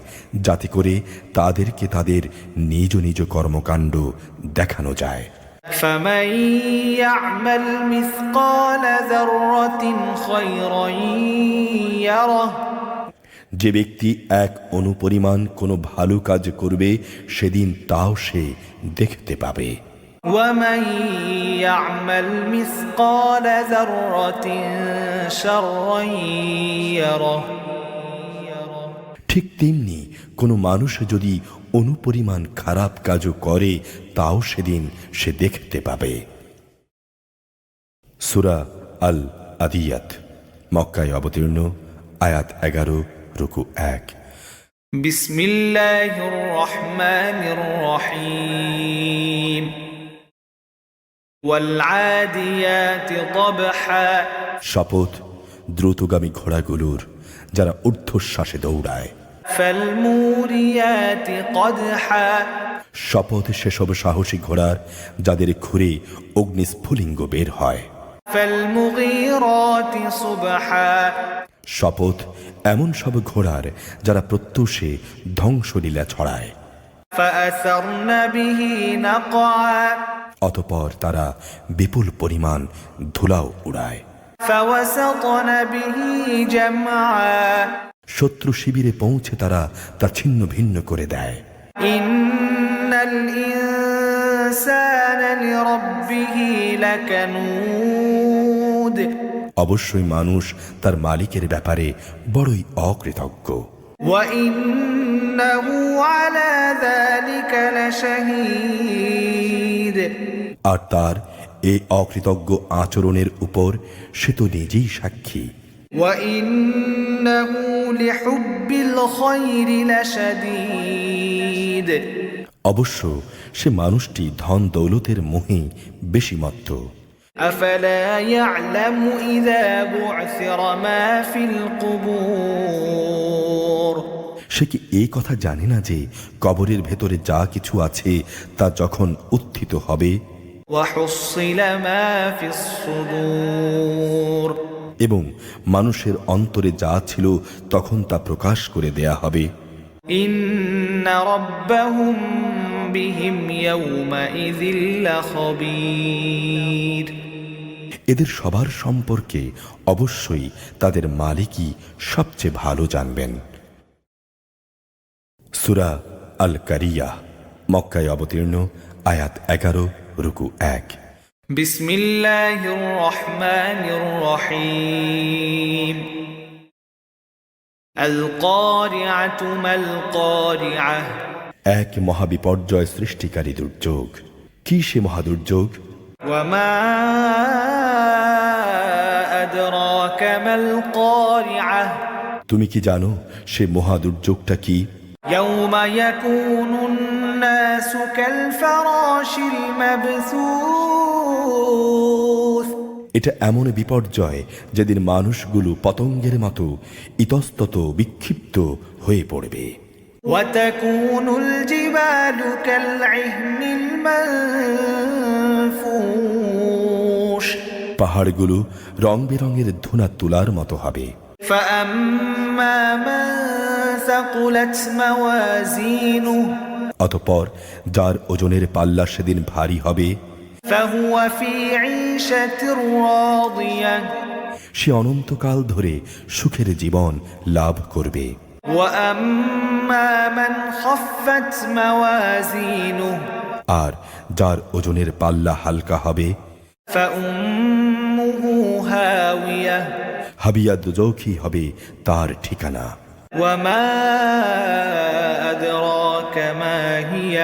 যাতে করে তাদেরকে তাদের নিজ নিজ কর্মকাণ্ড দেখানো যায়। ফামান ইয়া'মাল মিসকাল যাররাতিন খায়রান ইয়ারাহ, যে ব্যক্তি এক অনুপরিমাণ কোনো ভালো কাজ করবে সেদিন তাও সে দেখতে পাবে। ওয়ামান ইয়া'মাল মিসকাল যাররাতিন শাররান ইয়ারাহ, ঠিক তেমনি কোনো মানুষ যদি অনুপরিমাণ খারাপ কাজও করে তাও সেদিন সে দেখতে পাবে। সূরা আল আদিয়াত মক্কায় অবতীর্ণ, আয়াত 11 রুকু 1। বিসমিল্লাহির রহমানির রহিম। ওয়াল আদিয়াতি দবহা, শপথ দ্রুতগামী ঘোড়াগুলোর যারা ঊর্ধ্বশ্বাসে দৌড়ায়। ফালমুরিয়াতি কদহা, শপথ সেসব সাহসী ঘোড়ার যাদের খুরে অগ্নিস্ফুলিঙ্গ বের হয়। ফালমুগীরাতি সুবহা, শপথ এমন সব ঘোড়ার যারা প্রত্যুষে ধ্বংসলীলা ছড়ায়। ফাআসারনা বিহি নাকআ, অতঃপর তারা বিপুল পরিমাণ ধুলাও উড়ায়। ফাওয়াসাতনা বিহি জামআ, শত্রু শিবিরে পৌঁছে তারা তা ছিন্ন ভিন্ন করে দেয়। ইন্নাল ইনসানা লিরাব্বিহি লাকানুদ, অবশ্যই মানুষ তার মালিকের ব্যাপারে বড়ই অকৃতজ্ঞ। ওয়া وإنه على ذلك لشهيد আর তার এই অকৃতজ্ঞ আচরণের উপর সে তো নিজেই সাক্ষী। وإنه لحب الخير لشديد অবশ্য সে মানুষটি ধন দৌলতের মোহে বেশি মত্ত। أفلا يعلم إذا بعثر ما في القبور সে কি এই কথা জানে না যে কবরের ভেতরে যা কিছু আছে তা যখন উত্থিত হবে وحصل ما في الصدور এবং মানুষের অন্তরে যা ছিল তখন তা প্রকাশ করে দেয়া হবে। إن ربهم بهم يومئذ لخبير এদের সবার সম্পর্কে অবশ্যই তাদের মালিকই সবচেয়ে ভালো জানবেন। সূরা আল কারিয়াহ, মক্কায় অবতীর্ণ, আয়াত 11, রুকু 1। بسم الله الرحمن الرحيم القارعة ما القارعة এক মহাবিপর্যয় সৃষ্টিকারী দুর্যোগ। কি সে মহাদুর্যোগ? وما أدراك ما القارعة তুমি কি জানো সে মহাদুর্যোগটা কি? يوم يكون الناس كالفراش المبثوث এটা এমন বিপর্যয় যেদিন মানুষগুলো পতঙ্গের মতো ইতস্তত বিক্ষিপ্ত হয়ে পড়বে। وتكون الجبال كالعهن المنفوش পাহাড়গুলো রং বেরঙের ধুনা তুলার মতো হবে। فأما من ثقلت موازينه অতঃপর যার ওজনের পাল্লা সেদিন ভারী হবে فهو في عيشة راضية সে অনন্তকাল ধরে সুখের জীবন লাভ করবে। وأما من خفت موازينه আর যার ওজনের পাল্লা হালকা হবে فأمه هاوية হাবিয়া দুজখই হবে তার ঠিকানা। وما أدراك ما هي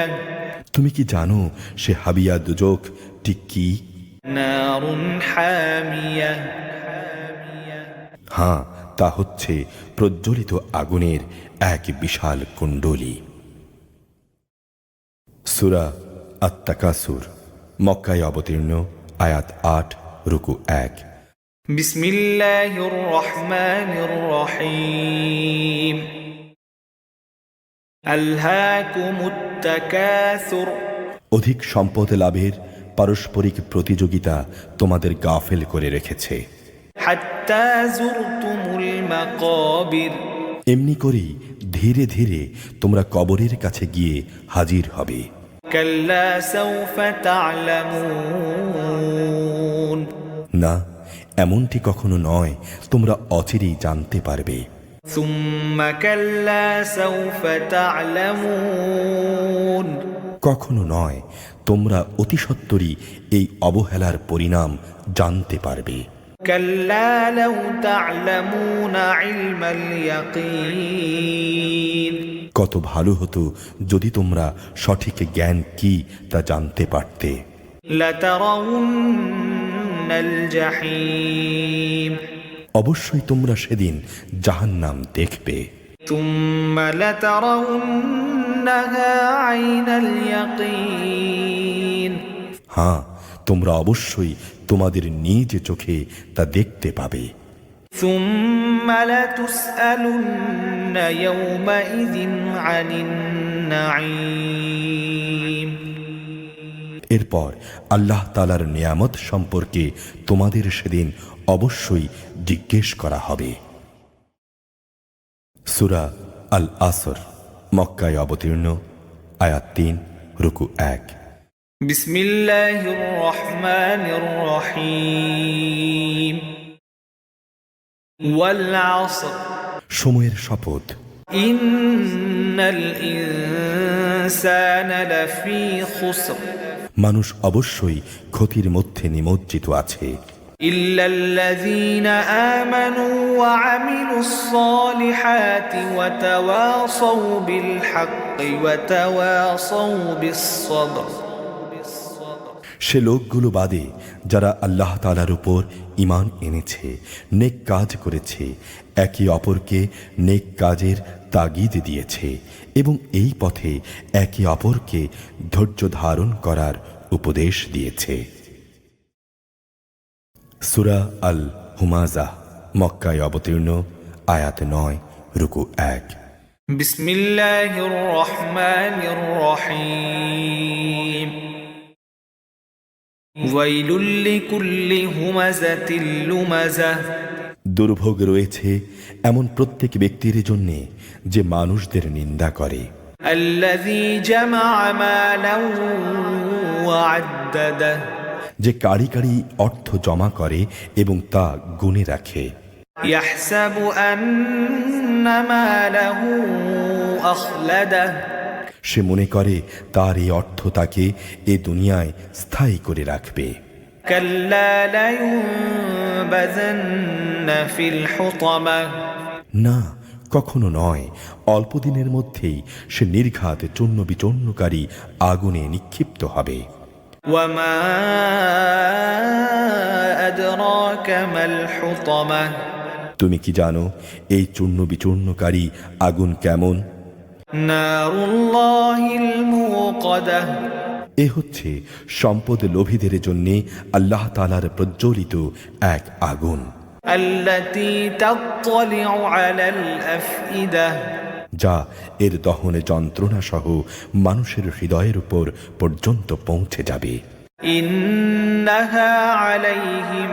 তুমি কি জানো সে হাবিয়া দুজখ ঠিক কি? نار حامية হ্যাঁ, তা হচ্ছে প্রজ্বলিত আগুনের এক বিশাল কুণ্ডলী। সূরা আত-তাকাসুর, মক্কায় অবতীর্ণ, আয়াত 8, রুকু 1। بسم الله الرحمن الرحيم ألهاكم التكاثر অধিক সম্পদ লাভের পারস্পরিক প্রতিযোগিতা তোমাদের গাফেল করে রেখেছে। حتى زرتم المقابر এমনি করেই ধীরে ধীরে তোমরা কবরের কাছে গিয়ে হাজির হবে। كلا سوف تعلمون না, এমনটি কখনো নয়, তোমরা অচিরেই জানতে পারবে। ثم كلا سوف تعلمون কখনো নয়, তোমরা অতি সত্বরই এই অবহেলার পরিণাম জানতে পারবে। كلا لو تعلمون علم اليقين কত ভালো হতো যদি তোমরা সঠিক জ্ঞান কি তা জানতে পারতে। لترون الجحيم অবশ্যই তোমরা সেদিন জাহান্নাম দেখবে। ثم لترونها عين اليقين হ্যাঁ, তোমরা অবশ্যই তোমাদের নিজ চোখে তা দেখতে পাবে। ثم لتسألن يومئذ عن النعيم এরপর আল্লাহ তাআলার নিয়ামত সম্পর্কে তোমাদের সেদিন অবশ্যই জিজ্ঞেস করা হবে। সূরা আল আসর, মক্কায় অবতীর্ণ, আয়াত 3, রুকু 1। بسم الله الرحمن الرحيم والعصر সময়ের শপথ, إن الإنسان لفي خسر মানুষ অবশ্যই ক্ষতির মধ্যে নিমজ্জিত আছে। إلا الذين آمنوا وعملوا الصالحات وتواصوا بالحق وتواصوا بالصبر সে লোকগুলো বাদে যারা আল্লাহ তাআলার উপর ঈমান এনেছে, নেক কাজ করেছে, একে অপরকে নেক কাজের তাগিদ দিয়েছে এবং এই পথে একে অপরকে ধৈর্য ধারণ করার উপদেশ দিয়েছে। সূরা আল হুমাযা মক্কায় অবতীর্ণ, আয়াত ৯, রুকু ১। বিসমিল্লাহির রহমানির রহিম ওয়াইলুল লিকুল্লি হুমাযাতিল লুমাযা দুর্ভোগ রয়েছে এমন প্রত্যেক ব্যক্তির জন্য যে মানুষদের নিন্দা করে। আল্লাযী জামা'a মালান ওয়া আদ্দাদা যে কাড়ি কাড়ি অর্থ জমা করে এবং তা গুণে রাখে। ইয়াহসাবু আন্না মালাহু আখলাদা সে মনে করে তার এই অর্থ তাকে এ দুনিয়ায় স্থায়ী করে রাখবে। কাল্লা লা ইউনবাযান্না ফিল হুতামা না, কখনো নয়, অল্প দিনের মধ্যেই সে নির্ঘাত চূর্ণ বিচূর্ণকারী আগুনে নিক্ষিপ্ত হবে। ওয়া মা আদরাকা মাল হুতামা তুমি কি জানো এই চূর্ণ বিচূর্ণকারী আগুন কেমন? নারুল্লাহিল মুকাদা এ হচ্ছে সম্পদ লোভীদের জন্য আল্লাহ তাআলার প্রজ্বলিত এক আগুন। আল্লাতী তাত্তালিউ আলাল আফইদা যা এর দহনে যন্ত্রণা সহ মানুষের হৃদয়ের উপর পর্যন্ত পৌঁছে যাবে। ইন্নাহা আলাইহিম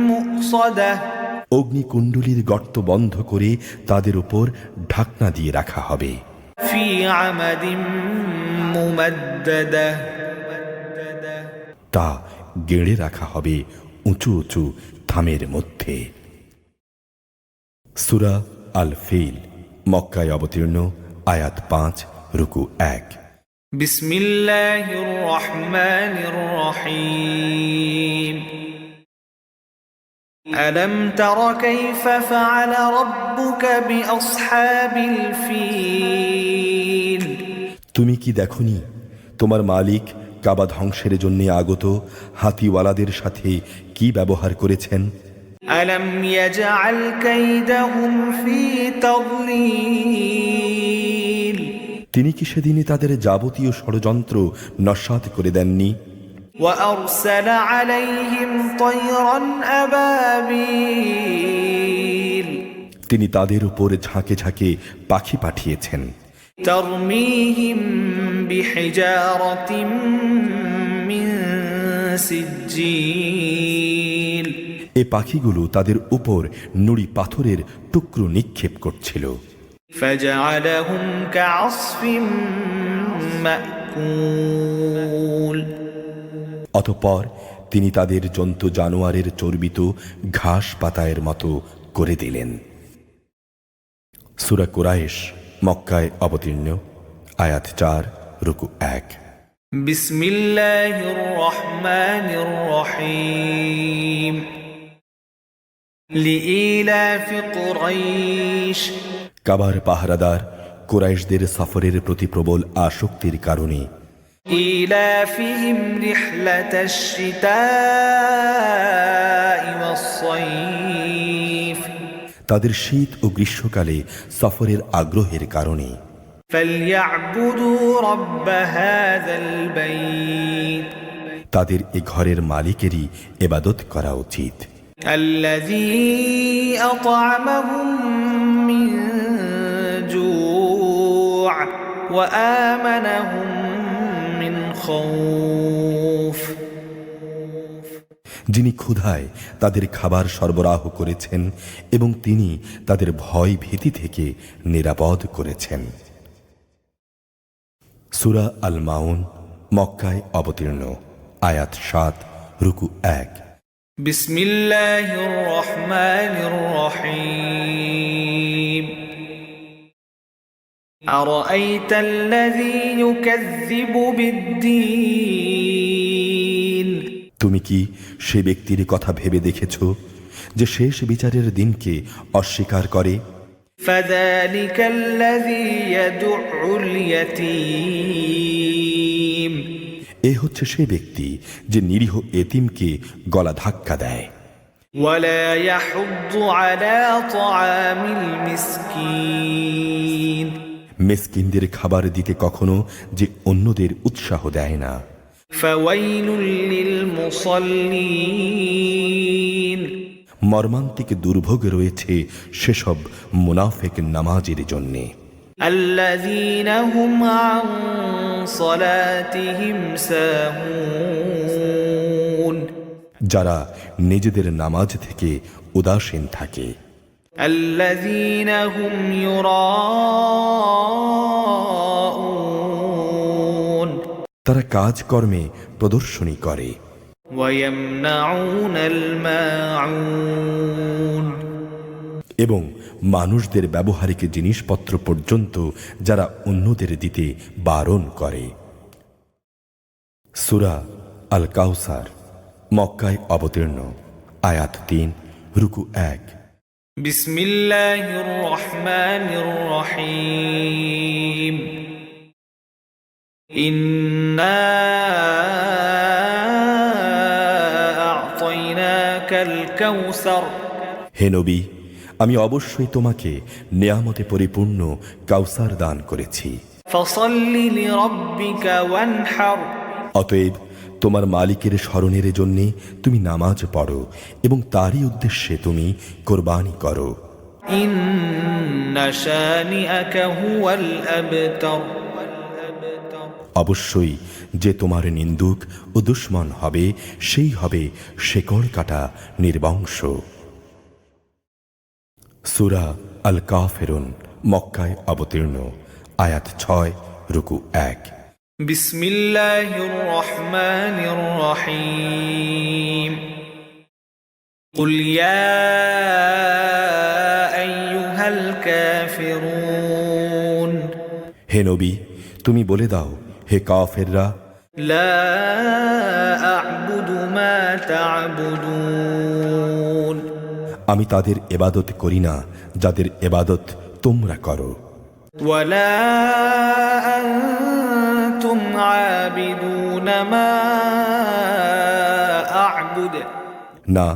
মুকসাদা অগ্নিকুণ্ডলীর গর্ত বন্ধ করে তাদের উপর ঢাকনা দিয়ে রাখা হবে। ফি আমাদিম মুমাদ্দাদা তা গেড়ে রাখা হবে উঁচু উঁচু থামের মধ্যে। সূরা আল ফিল মক্কায় অবতীর্ণ, আয়াত ৫, রুকু ১। বিসমিল্লাহির রহমানির রহিম আলম তারা কাইফা ফাআলা রাব্বুকা বিআসহাবিল ফিল তুমি কি দেখনি তোমার মালিক কাবা ধ্বংসের জন্য আগত হাতিওয়ালাদের সাথে কি ব্যবহার করেছেন? আলম ইয়াজআল কাইদাহুম ফি তাদলিল তিনি কি সেদিনে তাদের যাবতীয় ষড়যন্ত্র নস্যাৎ করে দেননি? وأرسل عليهم طيرا أبابيل তিনি তাদের উপর ঝাঁকে ঝাঁকে পাখি পাঠিয়েছেন। ترميهم بحجارة من سجيل এ পাখিগুলো তাদের উপর নুড়ি পাথরের টুকরো নিক্ষেপ করছিল। فجعلهم كعصف مأكول অতঃপর তিনি তাদের জন্তু জানোয়ারের চর্বিত ঘাস পাতায়ের মতো করে দিলেন। সূরা কুরাইশ মক্কায় অবতীর্ণ, আয়াত ৪, রুকু ১। বিসমিল্লাহির রহমানির রহিম লিইলাফি কুরাইশ কাবার পাহারাদার কুরাইশদের সফরের প্রতি প্রবল আসক্তির কারণে إيلافهم رحلة الشتاء والصيف তাদের শীত ও গ্রীষ্মকালে সফরের আগ্রহের কারণে فليعبدوا رب هذا البيت তাদের এ ঘরের মালিকেরই ইবাদত করা উচিত। الذي أطعمهم من جوع وآمنهم من خوف যিনি ক্ষুধায় তাদের খাবার সরবরাহ করেছেন এবং তিনি তাদের ভয় ভীতি থেকে নিরাপদ করেছেন। সূরা আল মাউন মক্কায় অবতীর্ণ, আয়াত ৭, রুকু ১। বিসমিল্লাহির রহমানির রহিম أرأيت الذي يكذب بالدين তুমি কি সে ব্যক্তির কথা ভেবে দেখেছ যে শেষ বিচারের দিনকে অস্বীকার করে? فذلك الذي يدع اليتيم এ হচ্ছে সে ব্যক্তি যে নিরীহ এতিমকে গলা ধাক্কা দেয়, ولا يحض على طعام المسكين মিসকিনদের খাবার দিতে কখনো যে অন্যদের উৎসাহ দেয় না। فويل للمصلين মর্মান্তিক দুর্ভোগ রয়েছে সেসব মুনাফেক নামাজের জন্যে, الذين هم عن صلاتهم ساهون যারা নিজেদের নামাজ থেকে উদাসীন থাকে। الذين هم يراءون তারা কাজকর্মে প্রদর্শনী করে। ويمنعون الماعون এবং মানুষদের ব্যবহারিক জিনিসপত্র পর্যন্ত যারা অন্যদের দিতে বারণ করে। সূরা আল কাউসার, মক্কায় অবতীর্ণ, আয়াত ৩, রুকু ১। بسم الله الرحمن الرحيم إنا أعطيناك الكوثر হে নবী, আমি অবশ্যই তোমাকে নেয়ামতে পরিপূর্ণ কাউসার দান করেছি। فصل لربك وانحر অতএব তোমার মালিকের স্মরণের জন্যে তুমি নামাজ পড়ো এবং তারই উদ্দেশ্যে তুমি কোরবানি করো। إن شانئك هو الأبتر অবশ্যই যে তোমার নিন্দুক ও দুশ্মন হবে সেই হবে শেকড় কাটা নির্বংশ। সূরা আল কাফিরুন, মক্কায় অবতীর্ণ, আয়াত ৬, রুকু ১। بسم الله الرحمن الرحيم قل يا أيها الكافرون হে নবী, তুমি বলে দাও, হে কাফেররা, لا أعبد ما تعبدون আমি তাদের এবাদত করি না যাদের এবাদত তোমরা করো, ولا أنتم عابدون ما أعبد না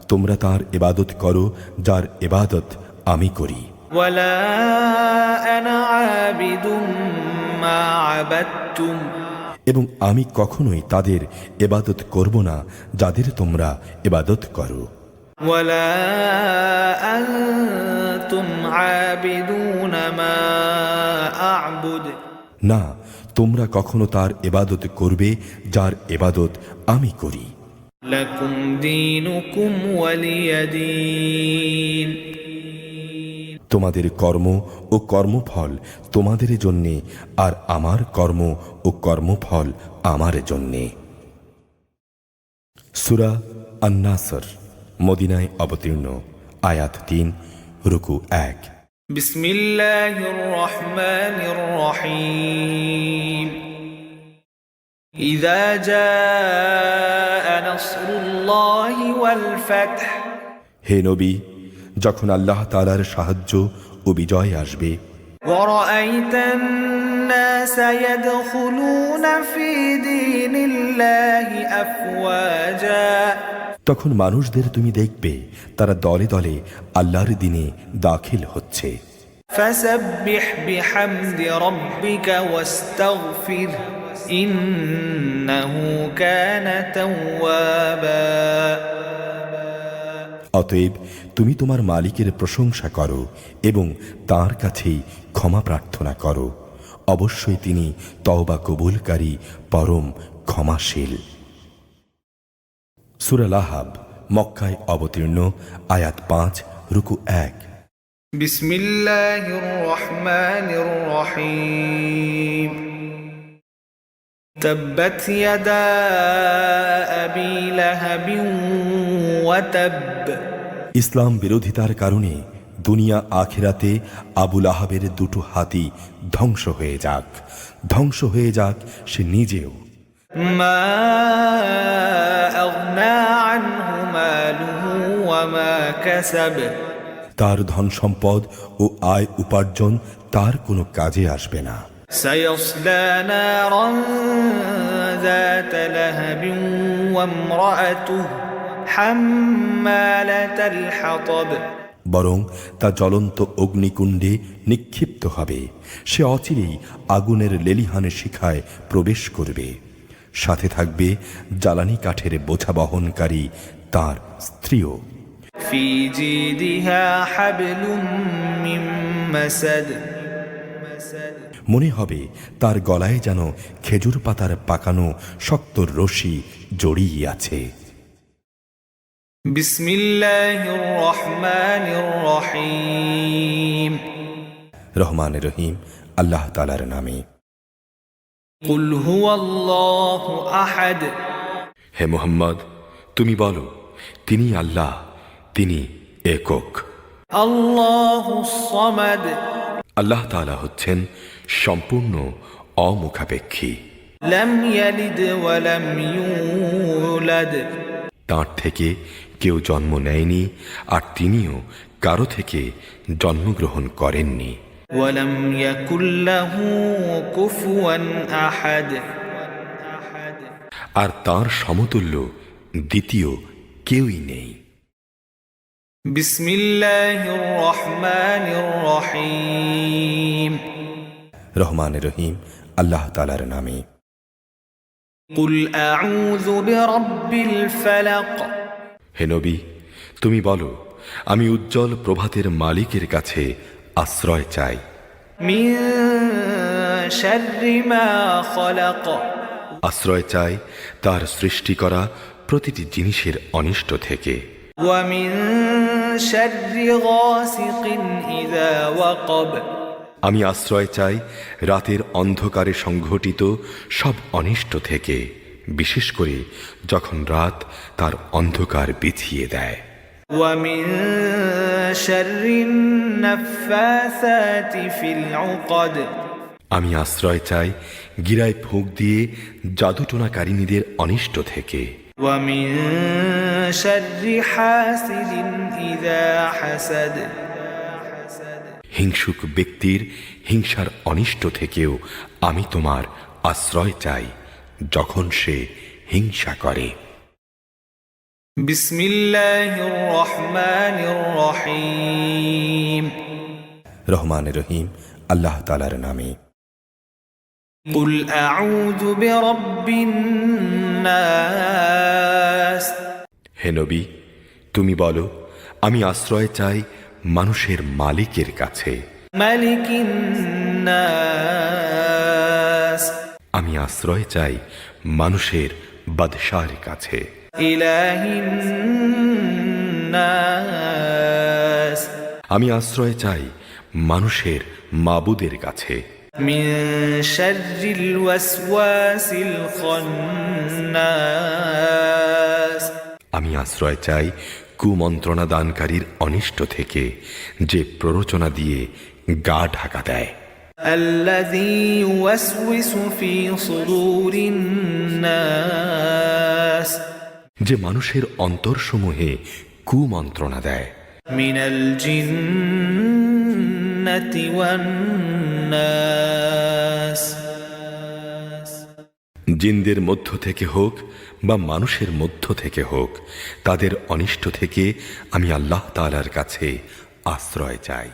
তোমরা তার এবাদত করো যার এবাদত আমি করি, ولا أنا عابد ما عبدتم এবং আমি কখনোই তাদের এবাদত করব না যাদের তোমরা এবাদত করো, ولا أنتم عابدون ما أعبد না তোমরা কখনো তার এবাদত করবে যার এবাদত আমি করি। لكم دينكم ولي دين তোমাদের কর্ম ও কর্মফল তোমাদের জন্যে, আর আমার কর্ম ও কর্মফল আমার জন্যে। সূরা আন-নাসর, মদিনায় অবতীর্ণ, আয়াত ৩, রুকু ১। بسم الله الرحمن الرحيم إذا جاء نصر الله والفتح হে নবী, যখন আল্লাহ তাআলার সাহায্য ও বিজয় আসবে, ورأيت الناس يدخلون في دين الله أفواجا তখন মানুষদের তুমি দেখবে তারা দলে দলে আল্লাহর দিনে দাখিল হচ্ছে। فسبح بحمد ربك واستغفره إنه كان توابا অতএব তুমি তোমার মালিকের প্রশংসা করো এবং তার কাছেই ক্ষমা প্রার্থনা করো, অবশ্যই তিনি তওবা কবুলকারী পরম ক্ষমাশীল। সূরা লাহাব, মক্কায় অবতীর্ণ, আয়াত ৫, রুকু ১। بسم الله الرحمن الرحيم تبت يدا أبي لهب وتب ইসলাম বিরোধিতার কারণে দুনিয়া আখিরাতে আবুল আহাবের দুটো হাতই ধ্বংস হয়ে যাক, ধ্বংস হয়ে যাক সে নিজেও। ما أغنى عنه ماله وما كسب তার ধন সম্পদ ও আয় উপার্জন তার কোনো কাজে আসবে না। سيصلى نارا ذات لهب وامرأته حمالة الحطب বরং তা জ্বলন্ত অগ্নিকুণ্ডে নিক্ষিপ্ত হবে। সে অচিরেই আগুনের লেলিহানে শিখায় প্রবেশ করবে। সাথে থাকবে জ্বালানি কাঠের বোঝা বহনকারী তার স্ত্রীও। في جيدها حبل من مسد মনে হবে তার গলায় যেন খেজুর পাতার পাকানো শক্ত রশি জড়িয়ে আছে। بسم الله الرحمن الرحيم রহমান রহিম আল্লাহ তাআলার নামে। قل هو الله أحد হে মুহাম্মদ, তুমি বলো, তিনি আল্লাহ, তিনি একক। الله الصمد আল্লাহ তাআলা হচ্ছেন সম্পূর্ণ অমুখাপেক্ষী। لم يلد ولم يولد তাঁর থেকে কেউ জন্ম নেয়নি, আর তিনিও কারো থেকে জন্মগ্রহণ করেননি। ولم يكن له كفوا أحد আর তাঁর সমতুল্য দ্বিতীয় কেউই নেই। بسم الله الرحمن الرحيم রহমান রহিম আল্লাহ তাআলার নামে। قل أعوذ برب الفلق হে নবী, তুমি বলো, আমি উজ্জ্বল প্রভাতের মালিকের কাছে আশ্রয় চাই। من شر ما خلق আশ্রয় চাই তার সৃষ্টি করা প্রতিটি জিনিসের অনিষ্ট থেকে। ومن شر غاسق إذا وقب আমি আশ্রয় চাই রাতের অন্ধকারে সংঘটিত সব অনিষ্ট থেকে, বিশেষ করে যখন রাত তার অন্ধকার বিছিয়ে দেয়। ومن شر النفاثات في العقد আমি আশ্রয় চাই গিরায় ফুঁক দিয়ে জাদুটোনাকারিনীদের অনিষ্ট থেকে। ومن شر حاسد إذا حسد হিংসুক ব্যক্তির হিংসার অনিষ্ট থেকেও আমি তোমার আশ্রয় চাই যখন সে হিংসা করে। بسم الله الرحمن الرحيم রহমান রহিম আল্লাহ তাআলার নামে। قل أعوذ برب الناس হে নবী, তুমি বলো, আমি আশ্রয় চাই মানুষের মালিকের কাছে। ملك الناس আমি আশ্রয় চাই মানুষের বাদশার কাছে। إله الناس আমি আশ্রয় চাই মানুষের মাবুদের কাছে। من شر الوسواس الخناس আমি আশ্রয় চাই কুমন্ত্রণা দানকারীর অনিষ্ট থেকে, যে প্ররোচনা দিয়ে গা ঢাকা দেয়। الذي يوسوس في صدور الناس যে মানুষের অন্তরসমূহে কুমন্ত্রণা দেয়। من الجنة والناس জিনদের মধ্য থেকে হোক বা মানুষের মধ্য থেকে হোক, তাদের অনিষ্ট থেকে আমি আল্লাহ তাআলার কাছে আশ্রয় চাই।